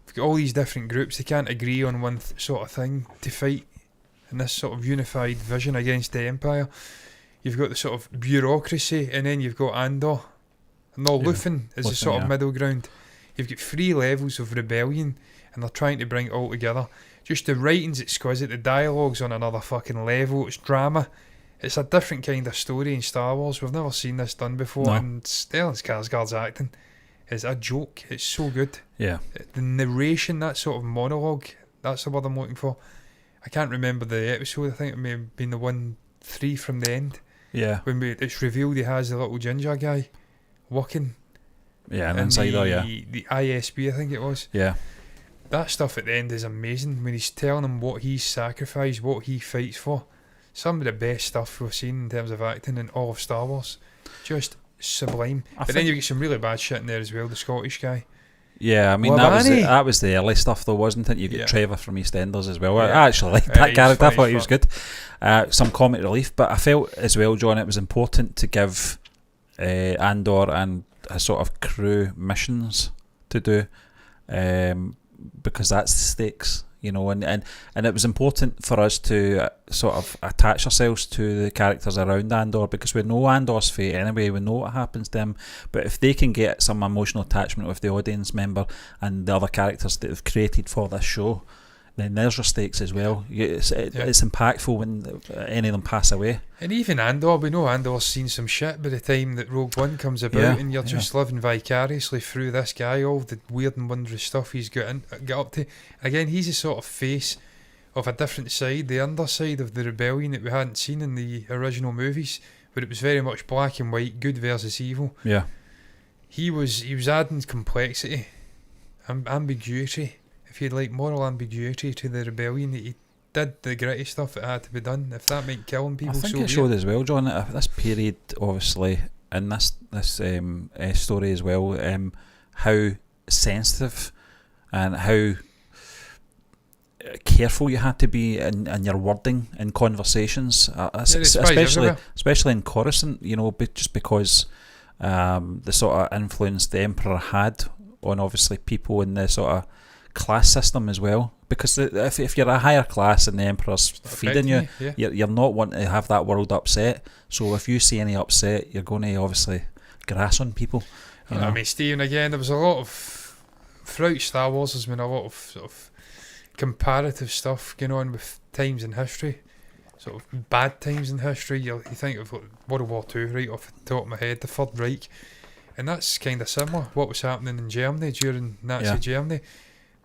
You've got all these different groups. They can't agree on one sort of thing to fight in this sort of unified vision against the Empire. You've got the sort of bureaucracy, and then you've got Andor. Luthen is the sort of middle ground. You've got 3 levels of rebellion, and they're trying to bring it all together. Just the writing's exquisite, the dialogue's on another fucking level, it's drama. It's a different kind of story in Star Wars. We've never seen this done before, and Stellan Skarsgård's acting is a joke. It's so good. Yeah. The narration, that sort of monologue, that's the word I'm looking for. I can't remember the episode, I think it may have been the 1-3 from the end. Yeah. When it's revealed he has the little ginger guy working. Yeah, an insider, the ISB, I think it was. Yeah. That stuff at the end is amazing when he's telling him what he's sacrificed, what he fights for. Some of the best stuff we've seen in terms of acting in all of Star Wars. Just sublime. But then you get some really bad shit in there as well, the Scottish guy. Yeah, I mean, that was the early stuff though, wasn't it? You get Trevor from EastEnders as well. I actually liked that character. I thought he was good. Some comic relief, but I felt as well, John, it was important to give Andor and a sort of crew missions to do. Because that's the stakes, you know, and it was important for us to sort of attach ourselves to the characters around Andor, because we know Andor's fate anyway, we know what happens to him, but if they can get some emotional attachment with the audience member and the other characters that they've created for this show, then there's your stakes as well. It's impactful when any of them pass away. And even Andor, we know Andor's seen some shit by the time that Rogue One comes about, and you're just living vicariously through this guy, all the weird and wondrous stuff he's got up to. Again, he's a sort of face of a different side, the underside of the rebellion that we hadn't seen in the original movies, where it was very much black and white, good versus evil. Yeah. He was adding complexity, ambiguity. If you'd like moral ambiguity to the rebellion, that he did the gritty stuff that had to be done. If that meant killing people, I think it showed as well, John, that this period, obviously, in this story as well, how sensitive and how careful you had to be in your wording in conversations, especially in Coruscant, you know, just because the sort of influence the Emperor had on obviously people in the sort of class system as well, because if you're a higher class and the Emperor's feeding you, you're not wanting to have that world upset. So if you see any upset, you're going to obviously grass on people. You know? I mean, Stephen, again, there was a lot of, throughout Star Wars, there's been a lot of sort of comparative stuff going on with times in history, sort of bad times in history. You think of World War II right off the top of my head, the Third Reich, and that's kind of similar. What was happening in Germany during Nazi Germany,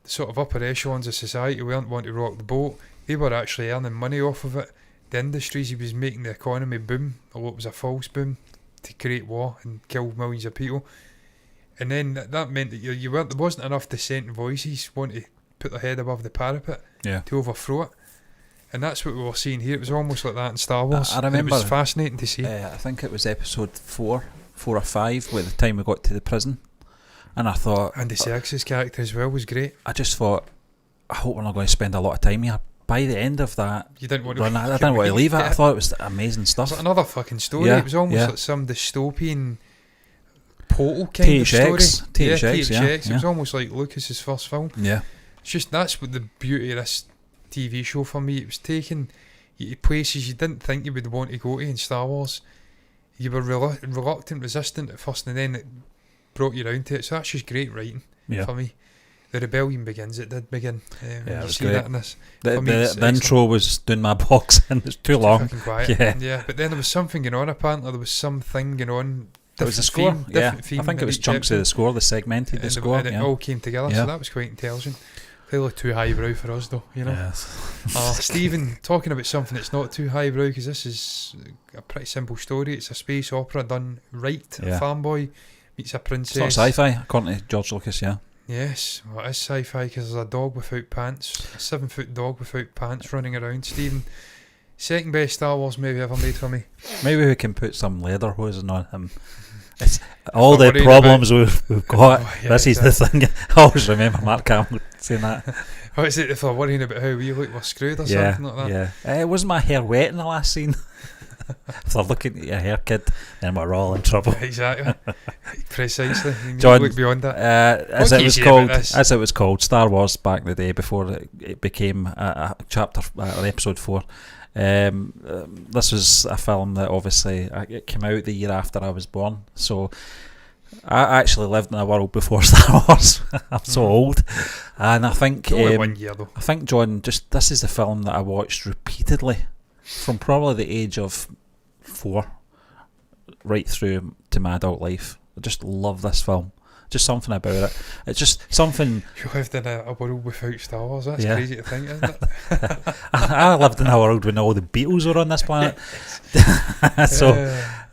the sort of upper echelons of society weren't wanting to rock the boat. They were actually earning money off of it. The industries he was making the economy boom, although it was a false boom, to create war and kill millions of people. And then that meant that you weren't, there wasn't enough dissenting voices wanting to put their head above the parapet to overthrow it. And that's what we were seeing here. It was almost like that in Star Wars. I remember, it was fascinating to see. I think it was episode 4 or 5, by the time we got to the prison. And I thought... Andy Serkis's character as well was great. I just thought, I hope we're not going to spend a lot of time here. By the end of that, you didn't want to I didn't want to leave it. I thought it was amazing stuff. It was another fucking story. It was almost like some dystopian Portal kind of story. THX. It was almost like Lucas's first film. Yeah. It's just, that's what the beauty of this TV show for me. It was taking you to places you didn't think you would want to go to in Star Wars. You were reluctant, resistant at first, and then it brought you round to it. So that's just great writing for me. The rebellion begins. It did begin. It was see great. That in this. The intro was doing my box and it was too long. Fucking quiet. Yeah. But then there was something going on. Apparently, there was something going on. It was a score. I think it was chunks of the score. They segmented the score, and it all came together. So that was quite intelligent. Clearly too highbrow for us, though. You know. Yes. Stephen, talking about something that's not too highbrow, because this is a pretty simple story. It's a space opera done right. A farm boy meets a princess. It's not sci-fi, according to George Lucas. Yes, well, it is sci-fi because there's a dog without pants, a 7-foot dog without pants running around. Stephen, second best Star Wars movie ever made for me. Maybe we can put some leather hosing on him. It's all the problems we've got. This is the thing. I always remember Mark Hamill saying that. What is it if they're worrying about how we look, we're screwed or something like that? Yeah. Wasn't my hair wet in the last scene? If they're looking at your hair, kid, then we're all in trouble. Exactly. Precisely. John, look beyond that. As it was called, Star Wars back in the day before it became a chapter or episode 4. This was a film that obviously it came out the year after I was born, so I actually lived in a world before Star Wars. I'm so old, and I think only 1 year though. I think, John, just this is the film that I watched repeatedly from probably the age of 4 right through to my adult life. I just love this film. Just something about it. It's just something. You lived in a world without Star Wars. That's crazy to think, isn't it? I lived in a world when all the Beatles were on this planet. So,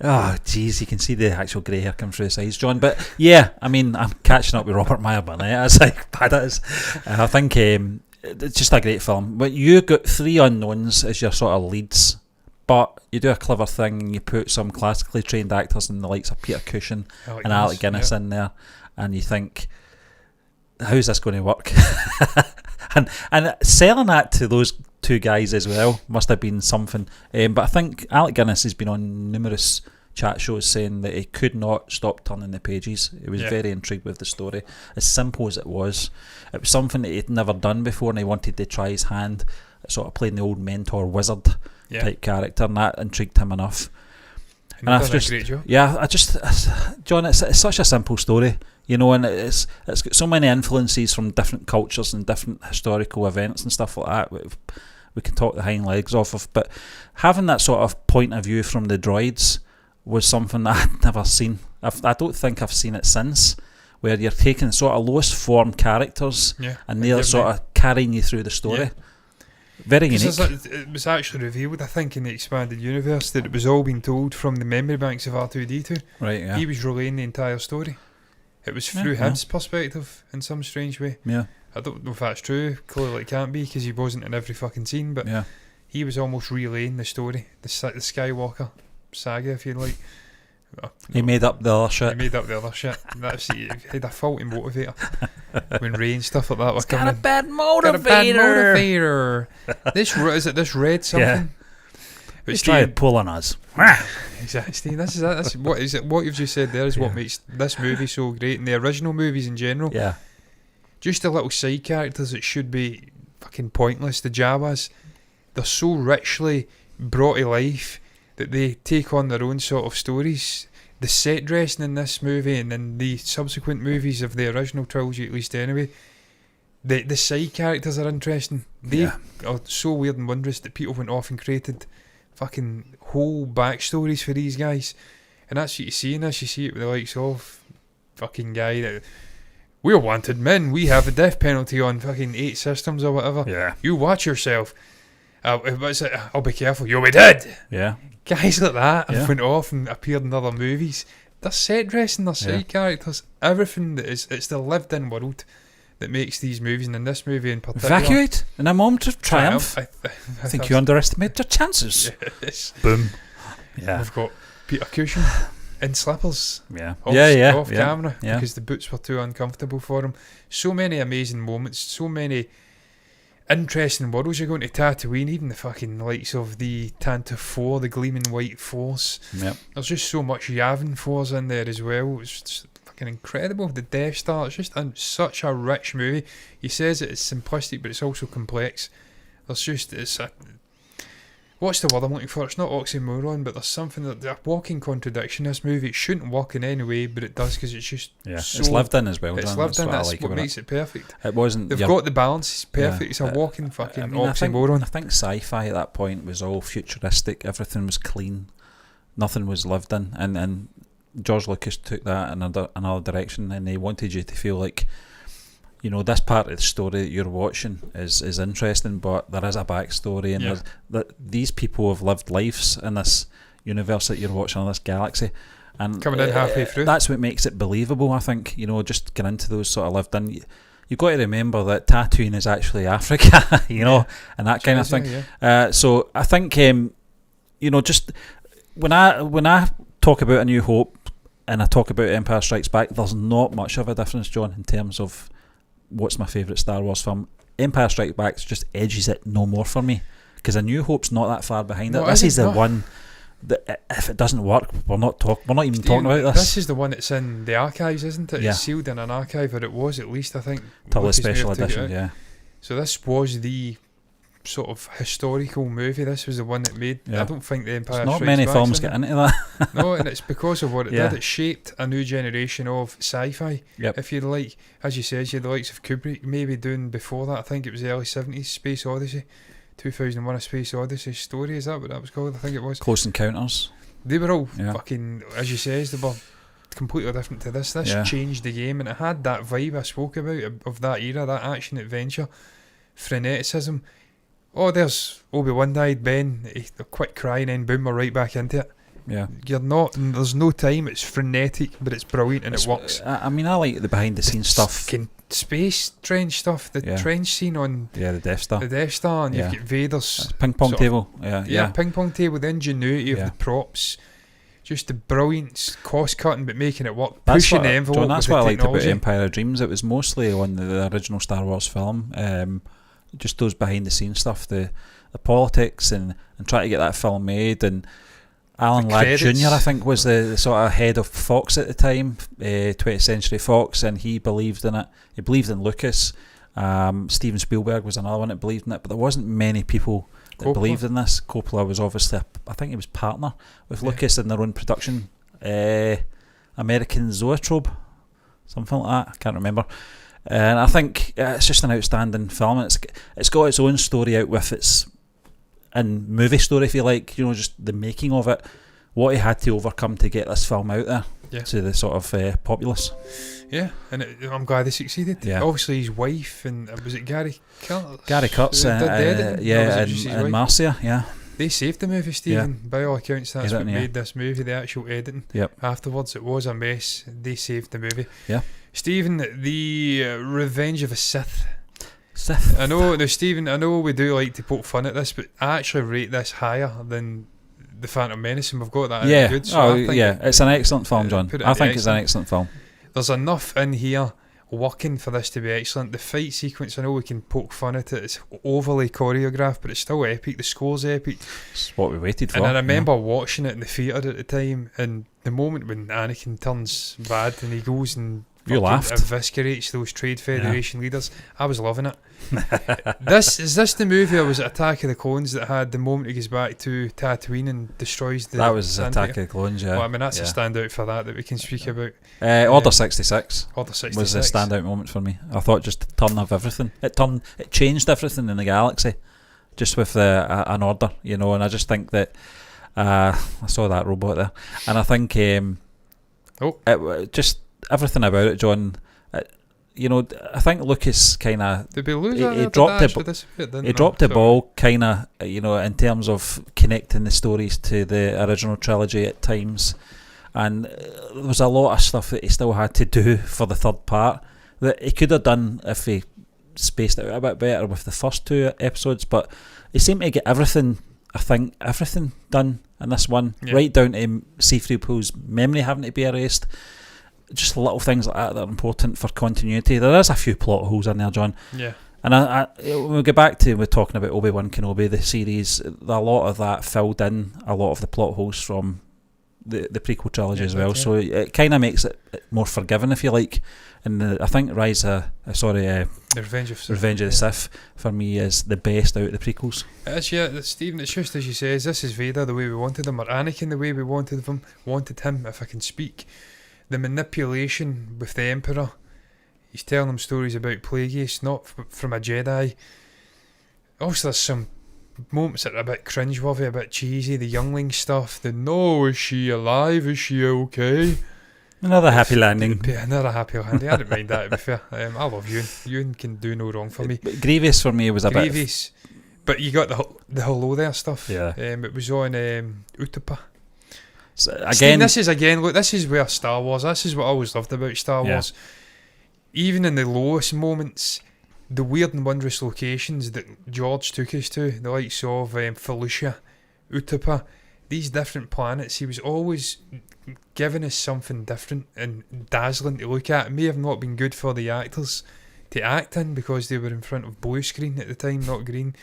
jeez, you can see the actual grey hair come through his eyes, John. But yeah, I mean, I'm catching up with Robert Meyer Burnett. That's how bad it is. I think it's just a great film. But you got 3 unknowns as your sort of leads. But you do a clever thing and you put some classically trained actors in the likes of Peter Cushing and Alec Guinness in there, and you think, how's this going to work? and selling that to those 2 guys as well must have been something. But I think Alec Guinness has been on numerous chat shows saying that he could not stop turning the pages. He was very intrigued with the story. As simple as it was something that he'd never done before, and he wanted to try his hand at sort of playing the old mentor wizard type character, and that intrigued him enough. And I've just, great job. John, it's such a simple story, you know, and it's got so many influences from different cultures and different historical events and stuff like that. We can talk the hind legs off of, but having that sort of point of view from the droids was something that I'd never seen. I don't think I've seen it since, where you're taking sort of lowest form characters and they're sort of carrying you through the story. Very unique. It was actually revealed, I think, in the expanded universe that it was all being told from the memory banks of R2-D2. Right, yeah. He was relaying the entire story. It was through his perspective in some strange way. Yeah. I don't know if that's true. Clearly it can't be, because he wasn't in every fucking scene, but he was almost relaying the story, the Skywalker saga, if you like. He made up the other shit. That's he had a faulty motivator when Rey and stuff like that were coming. Got a bad motivator. This red something? He's trying to pull on us. Exactly, Steve. This is it. That's what is it. What you've just said there is what makes this movie so great, and the original movies in general. Yeah. Just the little side characters that should be fucking pointless. The Jawas, they're so richly brought to life that they take on their own sort of stories. The set dressing in this movie and in the subsequent movies of the original trilogy, at least anyway, the side characters are interesting. They are so weird and wondrous that people went off and created fucking whole backstories for these guys. And that's what you see in this. You see it with the likes of fucking guy that, we're wanted men, we have a death penalty on fucking 8 systems or whatever. Yeah. You watch yourself. I'll be careful, you'll be dead. Yeah. Guys like that have went off and appeared in other movies. Their set dressing, their side characters, everything that is, it's the lived in world that makes these movies, and in this movie in particular. Evacuate in a moment of triumph. I think you underestimate your chances. Yes. Boom. Yeah. We've got Peter Cushing in slippers. Yeah. Off camera because the boots were too uncomfortable for him. So many amazing moments, so many interesting worlds. You're going to Tatooine, even the fucking likes of the Tantive 4, the Gleaming White Force. Yep. There's just so much Yavin Force in there as well. It's just fucking incredible. The Death Star, it's just such a rich movie. He says it's simplistic, but it's also complex. What's the word I'm looking for? It's not oxymoron, but there's something that a walking contradiction in this movie. It shouldn't work in any way, but it does because it's just it's lived in as well. It's lived in. That's what makes it perfect. It wasn't. They've got the balance. It's perfect. It's a walking fucking oxymoron. I think sci-fi at that point was all futuristic. Everything was clean. Nothing was lived in, and George Lucas took that in another direction, and he wanted you to feel like, you know, this part of the story that you're watching is interesting, but there is a backstory, and these people have lived lives in this universe that you're watching, in this galaxy, and coming in halfway through. That's what makes it believable, I think. You know, just get into those sort of lived in. You've got to remember that Tatooine is actually Africa, you know, and that kind of thing. So I think, you know, just when I talk about A New Hope and I talk about Empire Strikes Back, there's not much of a difference, John, in terms of what's my favourite Star Wars film. Empire Strikes Back just edges it no more for me, because A New Hope's not that far behind it. This is the one that, if it doesn't work, we're not even talking about this. This is the one that's in the archives, isn't it? It's sealed in an archive, or it was at least, I think, till the special edition. So this was the sort of historical movie. This was the one that made. I don't think the Empire Strikes Back. Not many films get into that. No, and it's because of what it did. It shaped a new generation of sci-fi. If you like, as you said, you had the likes of Kubrick maybe doing before that. I think it was the early 70s, Space Odyssey, 2001: A Space Odyssey story. Is that what that was called? I think it was. Close Encounters. They were all fucking, as you said, they were completely different to this. This changed the game, and it had that vibe I spoke about of that era, that action adventure, freneticism. Oh, there's Obi-Wan died, Ben, a quick cry, and then boom, we're right back into it. Yeah. There's no time, it's frenetic, but it's brilliant and it works. I mean, I like the behind-the-scenes stuff. Space trench stuff, the trench scene on the Death Star. The Death Star, and you've got Vader's ping-pong table. Ping-pong table, the ingenuity of the props. Just the brilliant cost-cutting, but making it work, pushing the envelope. John, that's what I liked about Empire of Dreams. It was mostly on the original Star Wars film. Just those behind the scenes stuff, the politics and trying to get that film made. And Alan Ladd Jr. I think was the sort of head of Fox at the time, 20th Century Fox, and he believed in it. He believed in Lucas. Steven Spielberg was another one that believed in it, but there wasn't many people that believed in this. Coppola was obviously I think he was partner with Lucas in their own production, American Zoetrope, something like that, I can't remember. And I think it's just an outstanding film. It's got its own story out with its and movie story, if you like. You know, just the making of it, what he had to overcome to get this film out there to the sort of populace. Yeah, and I'm glad they succeeded. Yeah. Obviously, his wife and was it Gary Kurtz? Gary Kurtz, and Marcia. Yeah. They saved the movie, Stephen. By all accounts, that's what made this movie. The actual editing. Afterwards, it was a mess. They saved the movie. Yeah. Stephen, the Revenge of a Sith. I know, now Stephen, I know we do like to poke fun at this, but I actually rate this higher than The Phantom Menace, and we've got that good. So it's an excellent film, John. I think it's an excellent film. There's enough in here working for this to be excellent. The fight sequence, I know we can poke fun at it, it's overly choreographed, but it's still epic. The score's epic. It's what we waited for. And I remember watching it in the theatre at the time, and the moment when Anakin turns bad and he goes and you laughed, eviscerates those Trade Federation leaders, I was loving it. Is this the movie, or was it Attack of the Clones that had the moment he goes back to Tatooine and destroys the... That was Attack of the Clones, yeah. Well, I mean, that's a standout for that we can speak about. Order 66 Order 66 was a standout moment for me. I thought just the turn of everything. It changed everything in the galaxy, just with an order, you know. And I just think that I saw that robot there, and I think it just everything about it, John. You know, I think Lucas kind of he dropped the ball kind of, you know, in terms of connecting the stories to the original trilogy at times, and there was a lot of stuff that he still had to do for the third part that he could have done if he spaced it out a bit better with the first two episodes, but he seemed to get everything done in this one, right down to C-3PO's memory having to be erased. Just little things like that are important for continuity. There is a few plot holes in there, John. Yeah. And I when we get back to we're talking about Obi-Wan Kenobi, the series, a lot of that filled in a lot of the plot holes from the prequel trilogy as well. So it kind of makes it more forgiving, if you like. And I think the Revenge of the Sith for me is the best out of the prequels. It is, Stephen. It's just as you say, this is Vader the way we wanted him, or Anakin the way we wanted him. If I can speak. The manipulation with the Emperor, he's telling them stories about Plagueis, not from a Jedi. Also, there's some moments that are a bit cringeworthy, a bit cheesy. The youngling stuff, is she alive? Is she okay? Another happy landing. Another happy landing. I didn't mind that, to be fair. I love Ewan. Ewan can do no wrong for me. But Grievous for me was a bit... Grievous. But you got the hello there stuff. Yeah. It was on Utapa. So again, this is where Star Wars, this is what I always loved about Star Wars. Even in the lowest moments, the weird and wondrous locations that George took us to, the likes of Felucia, Utapa, these different planets, he was always giving us something different and dazzling to look at. It may have not been good for the actors to act in because they were in front of blue screen at the time, not green.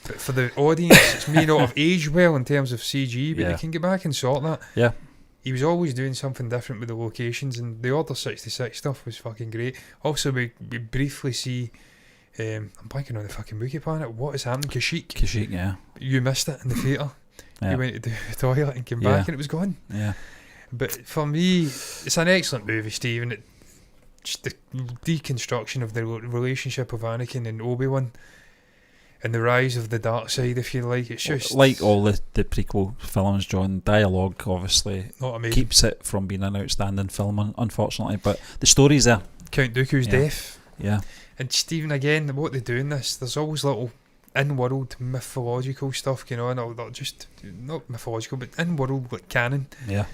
But for the audience, it may not have aged well in terms of CG, but they can get back and sort that. Yeah. He was always doing something different with the locations, and the Order 66 stuff was fucking great. Also, we briefly see, I'm blanking on the fucking Wookiee planet. What is happening? Kashyyyk, yeah. You missed it in the theatre. You went to the toilet and came back and it was gone. Yeah. But for me, it's an excellent movie, Stephen. Just the deconstruction of the relationship of Anakin and Obi-Wan, and the rise of the dark side, if you like. It's just like all the prequel films, John. Dialogue obviously keeps it from being an outstanding film, unfortunately, but the story's there. Count Dooku's death. Yeah. And Stephen, again, what they do in this, there's always little in-world mythological stuff going on, or just not mythological, but in-world like canon. Yeah.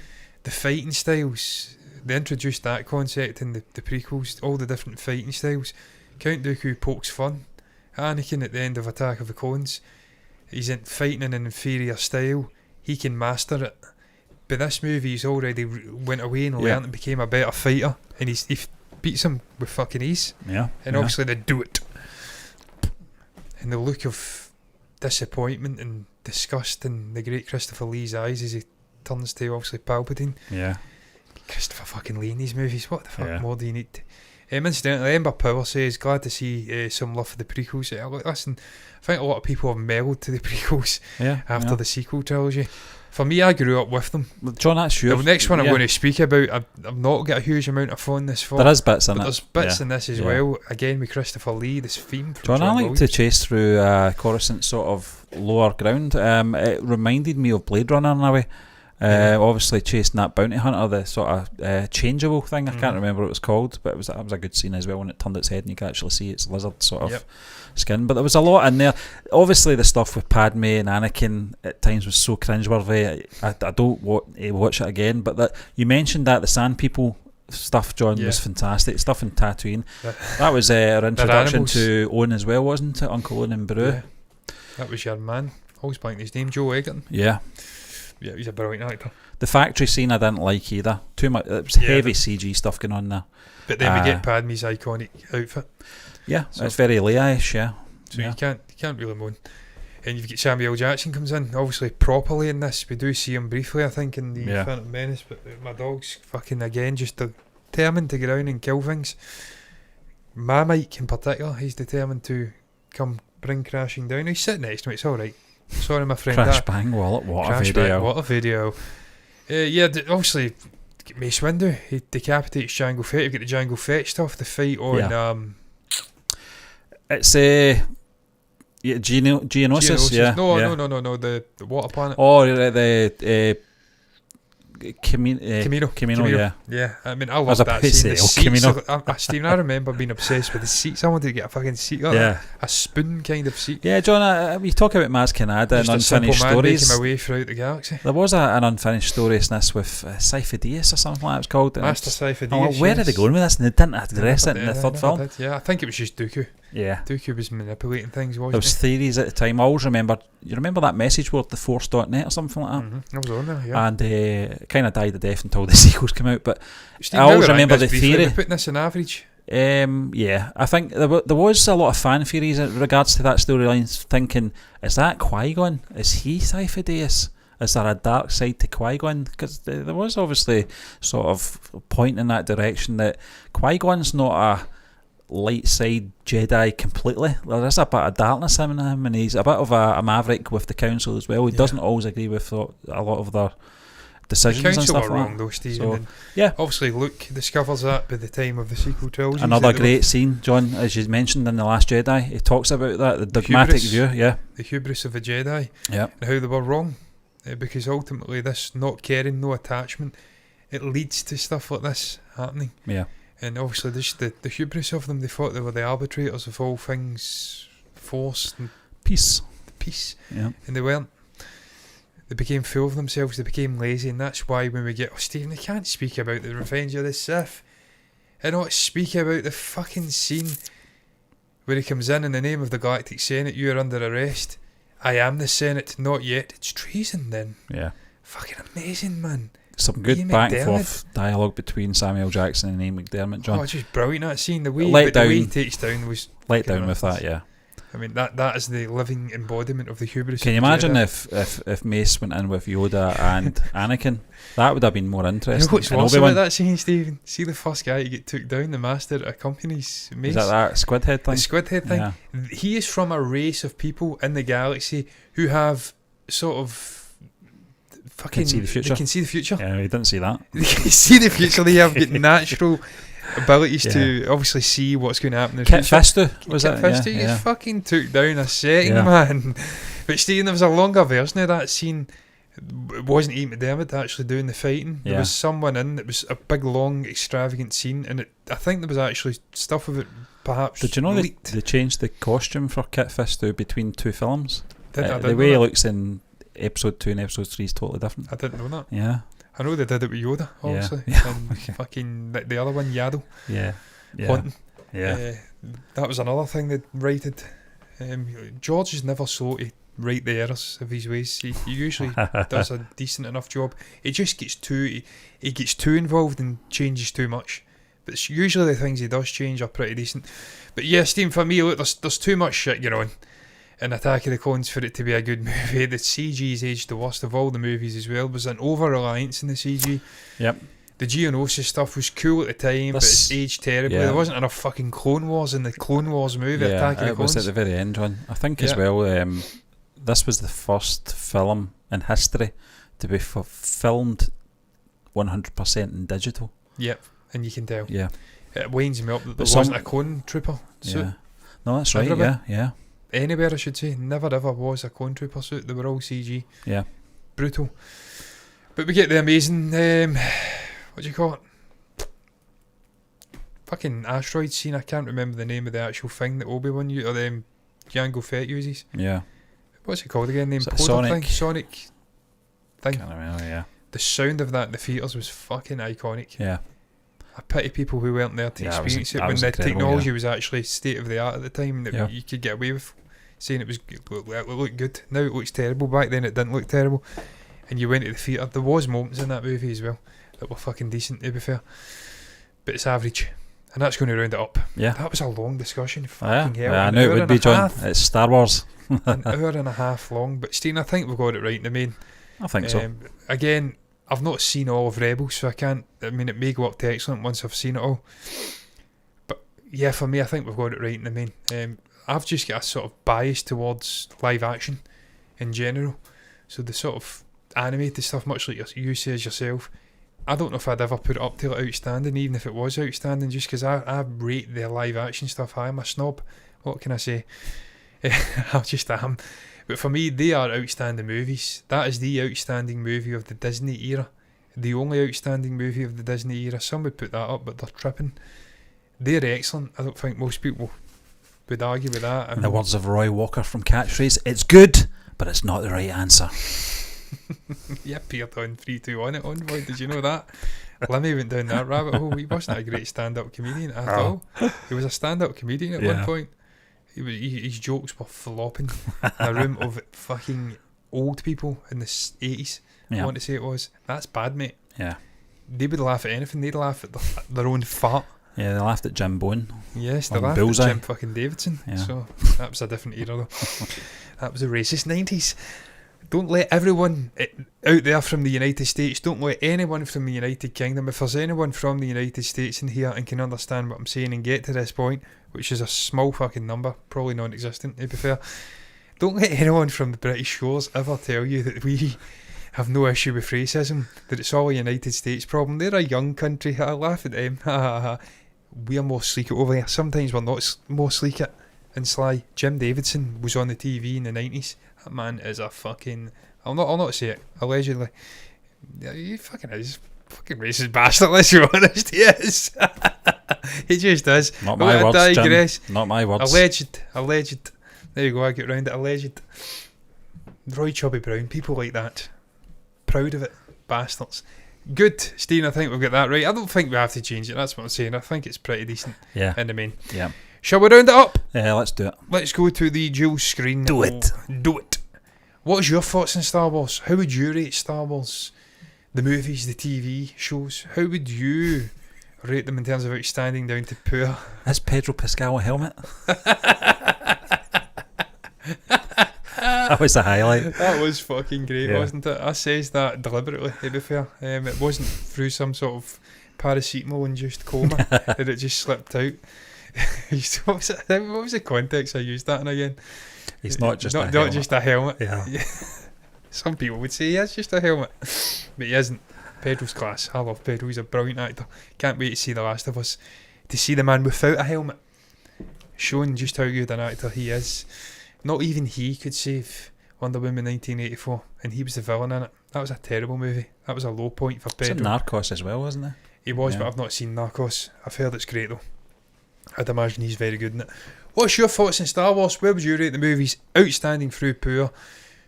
The fighting styles, they introduced that concept in the prequels, all the different fighting styles. Count Dooku pokes fun. Anakin at the end of Attack of the Clones, he's fighting in an inferior style. He can master it. But this movie, he's already went away and learned and became a better fighter, and he beats him with fucking ease. Yeah. And obviously they do it. And the look of disappointment and disgust in the great Christopher Lee's eyes as he turns to obviously Palpatine. Yeah. Christopher fucking Lee in these movies. What the fuck more do you need? Incidentally, Ember Power says, glad to see some love for the prequels. Listen, I think a lot of people have mellowed to the prequels after the sequel trilogy. For me, I grew up with them. John, that's your... The next one I'm going to speak about, I've not got a huge amount of fondness for. There is bits in it. There's bits in this as well. Again, with Christopher Lee, this theme from John, I like to chase through Coruscant sort of lower ground. It reminded me of Blade Runner in a way. Obviously chasing that bounty hunter, the sort of changeable thing. I can't remember what it was called, but it was a good scene as well when it turned its head and you could actually see its lizard sort of skin. But there was a lot in there. Obviously the stuff with Padme and Anakin at times was so cringeworthy. I don't want to watch it again, but that you mentioned that the Sand People stuff, John, was fantastic. Stuff in Tatooine. That was our introduction to Owen as well, wasn't it? Uncle Owen and Beru. That was your man. Always blank his name, Joe Egerton. Yeah. he's a brilliant actor. The factory scene I didn't like either. Too much. It was heavy CG stuff going on there. But then we get Padme's iconic outfit. Yeah, so it's very Leia-ish, yeah. So you can't really moan. And you've got Samuel Jackson comes in, obviously properly in this. We do see him briefly, I think, in the Phantom Menace, but my dog's fucking again just determined to get down and kill things. My Mike in particular, he's determined to come bring crashing down. He's sitting next to me, it's alright. Sorry, my friend. Crash bang wallet, what a video. What a video. Obviously, Mace Windu, he decapitates Jango Fett. You've got the Jango Fett stuff, the fight on... It's Geonosis, yeah. No, the water planet. Oh, the Camino, yeah. Yeah, I mean, I love that scene. The seats, Stephen, I remember being obsessed with the seats. I wanted to get a fucking seat like that. A spoon kind of seat. Yeah, John, we talk about Maz Kanata and unfinished stories. Making my way throughout the galaxy. There was an unfinished story in this with Cypher Diaz or something like that it was called. Master Cypher Diaz. Where are they going with this? And they didn't address it in the third film. Yeah, I think it was just Dooku. Yeah. Dooku was manipulating things, wasn't he? There was theories at the time. I always remember, you remember that message board, theforce.net or something like that? Mm-hmm. I was on there, yeah. And kind of died a death until the sequels came out. But I always remember the theory. We're putting this in average. Yeah, I think there was a lot of fan theories in regards to that storyline, thinking, is that Qui-Gon? Is he Cypher Diaz? Is there a dark side to Qui-Gon? Because there was obviously sort of point in that direction that Qui-Gon's not a light side Jedi completely. There is a bit of darkness in him, and he's a bit of a maverick with the council as well. He doesn't always agree with a lot of their decisions and stuff. The council were wrong though, Stephen. So, obviously Luke discovers that by the time of the sequel trilogy. Another great scene, John, as you mentioned in The Last Jedi. He talks about that, the dogmatic view, the hubris of the Jedi, and how they were wrong, because ultimately this not caring, no attachment, it leads to stuff like this happening. And obviously the hubris of them, they thought they were the arbitrators of all things force and peace. And they weren't. They became full of themselves, they became lazy, and that's why when we get, Stephen, they can't speak about the Revenge of the Sith and not speak about the fucking scene where he comes in the name of the Galactic Senate, you are under arrest. I am the Senate, not yet. It's treason then. Yeah. Fucking amazing, man. Some good back and forth dialogue between Samuel Jackson and Ian McDermott, John. Oh, it's just brilliant, that scene. The way he takes down was... Let down with that, yeah. I mean, that is the living embodiment of the hubris. Can you imagine if Mace went in with Yoda and Anakin? That would have been more interesting. You know what's worse about that scene, Stephen? See the first guy to get took down, the master accompanies Mace. Is that squid head thing? The squid head thing. Yeah. He is from a race of people in the galaxy who have sort of... Fucking, can see the future. They can see the future. Yeah, he didn't see that. They can see the future. They have got natural abilities to obviously see what's going to happen in the future. Kit Fisto, he fucking took down a setting, man. But Stephen, there was a longer version of that scene. It wasn't Ian McDermott actually doing the fighting. There was someone in. It was a big, long, extravagant scene, and I think there was actually stuff of it perhaps. Did you know they changed the costume for Kit Fisto between two films? The way he looks in Episode 2 and Episode 3 is totally different. I didn't know that. Yeah. I know they did it with Yoda, obviously. Yeah. And fucking the other one, Yaddle. Yeah. Haunting. Yeah. That was another thing they righted. George is never slow to right the errors of his ways. He usually does a decent enough job. He just gets he gets too involved and changes too much. But it's usually the things he does change are pretty decent. But yeah, Steve, for me, look, there's too much shit going on in Attack of the Clones for it to be a good movie. The CG's aged the worst of all the movies as well. There's an over-reliance in the CG. Yep. The Geonosis stuff was cool at the time, but it's aged terribly. There wasn't enough fucking Clone Wars in the Clone Wars movie, Attack of the Clones. It was at the very end, John. I think as well, this was the first film in history to be filmed 100% in digital. Yep, and you can tell. Yeah. It winds me up that there wasn't a clone trooper suit. Yeah. No, that's right, yeah. Anywhere, I should say. Never ever was a clone trooper suit. They were all CG. Yeah. Brutal. But we get the amazing, what do you call it? Fucking asteroid scene. I can't remember the name of the actual thing that Obi-Wan uses, or Jango Fett uses. Yeah. What's it called again? Sonic thing. Can't remember, yeah. The sound of that in the theatres was fucking iconic. Yeah. I pity people who weren't there to experience it when the technology was actually state of the art at the time that you could get away with saying it looked good. Now it looks terrible. Back then it didn't look terrible. and you went to the theatre. There was moments in that movie as well that were fucking decent, to be fair, but it's average, and that's going to round it up. Yeah. That was a long discussion. Yeah, Fucking hell, I an knew it hour would and be, a John. half. It's Star Wars. An hour and a half long, but Steve, I think we've got it right in the main. I think so. Again, I've not seen all of Rebels, so I can't. I mean, it may go up to excellent once I've seen it all. But yeah, for me, I think we've got it right in the main. I've just got a sort of bias towards live action in general. So the sort of animated stuff, much like you say as yourself, I don't know if I'd ever put it up to like outstanding, even if it was outstanding, just because I rate the live action stuff high. I'm a snob. What can I say? I just am. But for me, they are outstanding movies. That is the outstanding movie of the Disney era. The only outstanding movie of the Disney era. Some would put that up, but they're tripping. They're excellent. I don't think most people would argue with that. In the words of Roy Walker from Catchphrase, it's good, but it's not the right answer. Yeah, appeared on 3, 2, 1 at one point. Did you know that? Lemmy went down that rabbit hole. He wasn't a great stand-up comedian at all. He was a stand-up comedian at one point. His jokes were flopping in a room of fucking old people in the 80s. I want to say it was. That's bad, mate. Yeah. They would laugh at anything. They'd laugh at their own fart. Yeah, they laughed at Jim Bone. Yes, they on laughed Bullseye. at Jim fucking Davidson. Yeah. So that was a different era though. That was the racist 90s. Don't let everyone out there from the United States, don't let anyone from the United Kingdom, if there's anyone from the United States in here and can understand what I'm saying and get to this point, which is a small fucking number, probably non-existent to be fair, don't let anyone from the British shores ever tell you that we have no issue with racism, that it's all a United States problem. They're a young country. I laugh at them. We are more sleek over here. Sometimes we're not more sleek and sly. Jim Davidson was on the TV in the 90s. That man is a fucking... I'll not say it. Allegedly. Yeah, he fucking is. Fucking racist bastard, let's be honest. He is. He just is. Not my words, digress. Jim. Not my words. Alleged. There you go, I get round it. Alleged. Roy Chubby Brown. People like that. Proud of it. Bastards. Good, Steve, I think we've got that right. I don't think we have to change it. That's what I'm saying. I think it's pretty decent in the main. Yeah. Shall we round it up? Yeah, let's do it. Let's go to the dual screen. Do it. What's your thoughts on Star Wars? How would you rate Star Wars? The movies, the TV shows. How would you rate them in terms of outstanding down to poor? Is Pedro Pascal a helmet? That was the highlight. That was fucking great, wasn't it? I says that deliberately, to be fair. It wasn't through some sort of paracetamol-induced coma that it just slipped out. What was the context I used that in again? He's not just a helmet. Not just a helmet. Yeah. Some people would say he is just a helmet, but he isn't. Pedro's class. I love Pedro. He's a brilliant actor. Can't wait to see The Last of Us. To see the man without a helmet, showing just how good an actor he is. Not even he could save Wonder Woman 1984, and he was the villain in it. That was a terrible movie. That was a low point for Pedro. It's in Narcos as well, wasn't it? He was, but I've not seen Narcos. I've heard it's great though. I'd imagine he's very good in it. What's your thoughts on Star Wars? Where would you rate the movies? Outstanding through poor?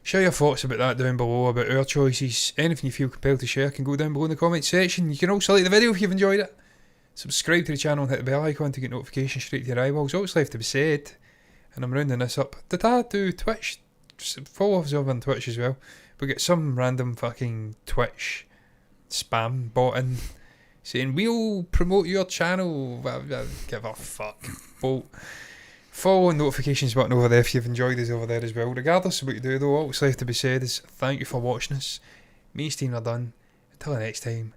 Share your thoughts about that down below, about our choices. Anything you feel compelled to share can go down below in the comment section. You can also like the video if you've enjoyed it. Subscribe to the channel and hit the bell icon to get notifications straight to your eyeballs. All that's left to be said, and I'm rounding this up. Did I do Twitch? Follow us over on Twitch as well. We get some random fucking Twitch spam bot in saying we'll promote your channel. Give a fuck. Follow the notifications button over there if you've enjoyed us over there as well. Regardless of what you do though, all that's left to be said is thank you for watching us. Me and Steve are done. Until the next time,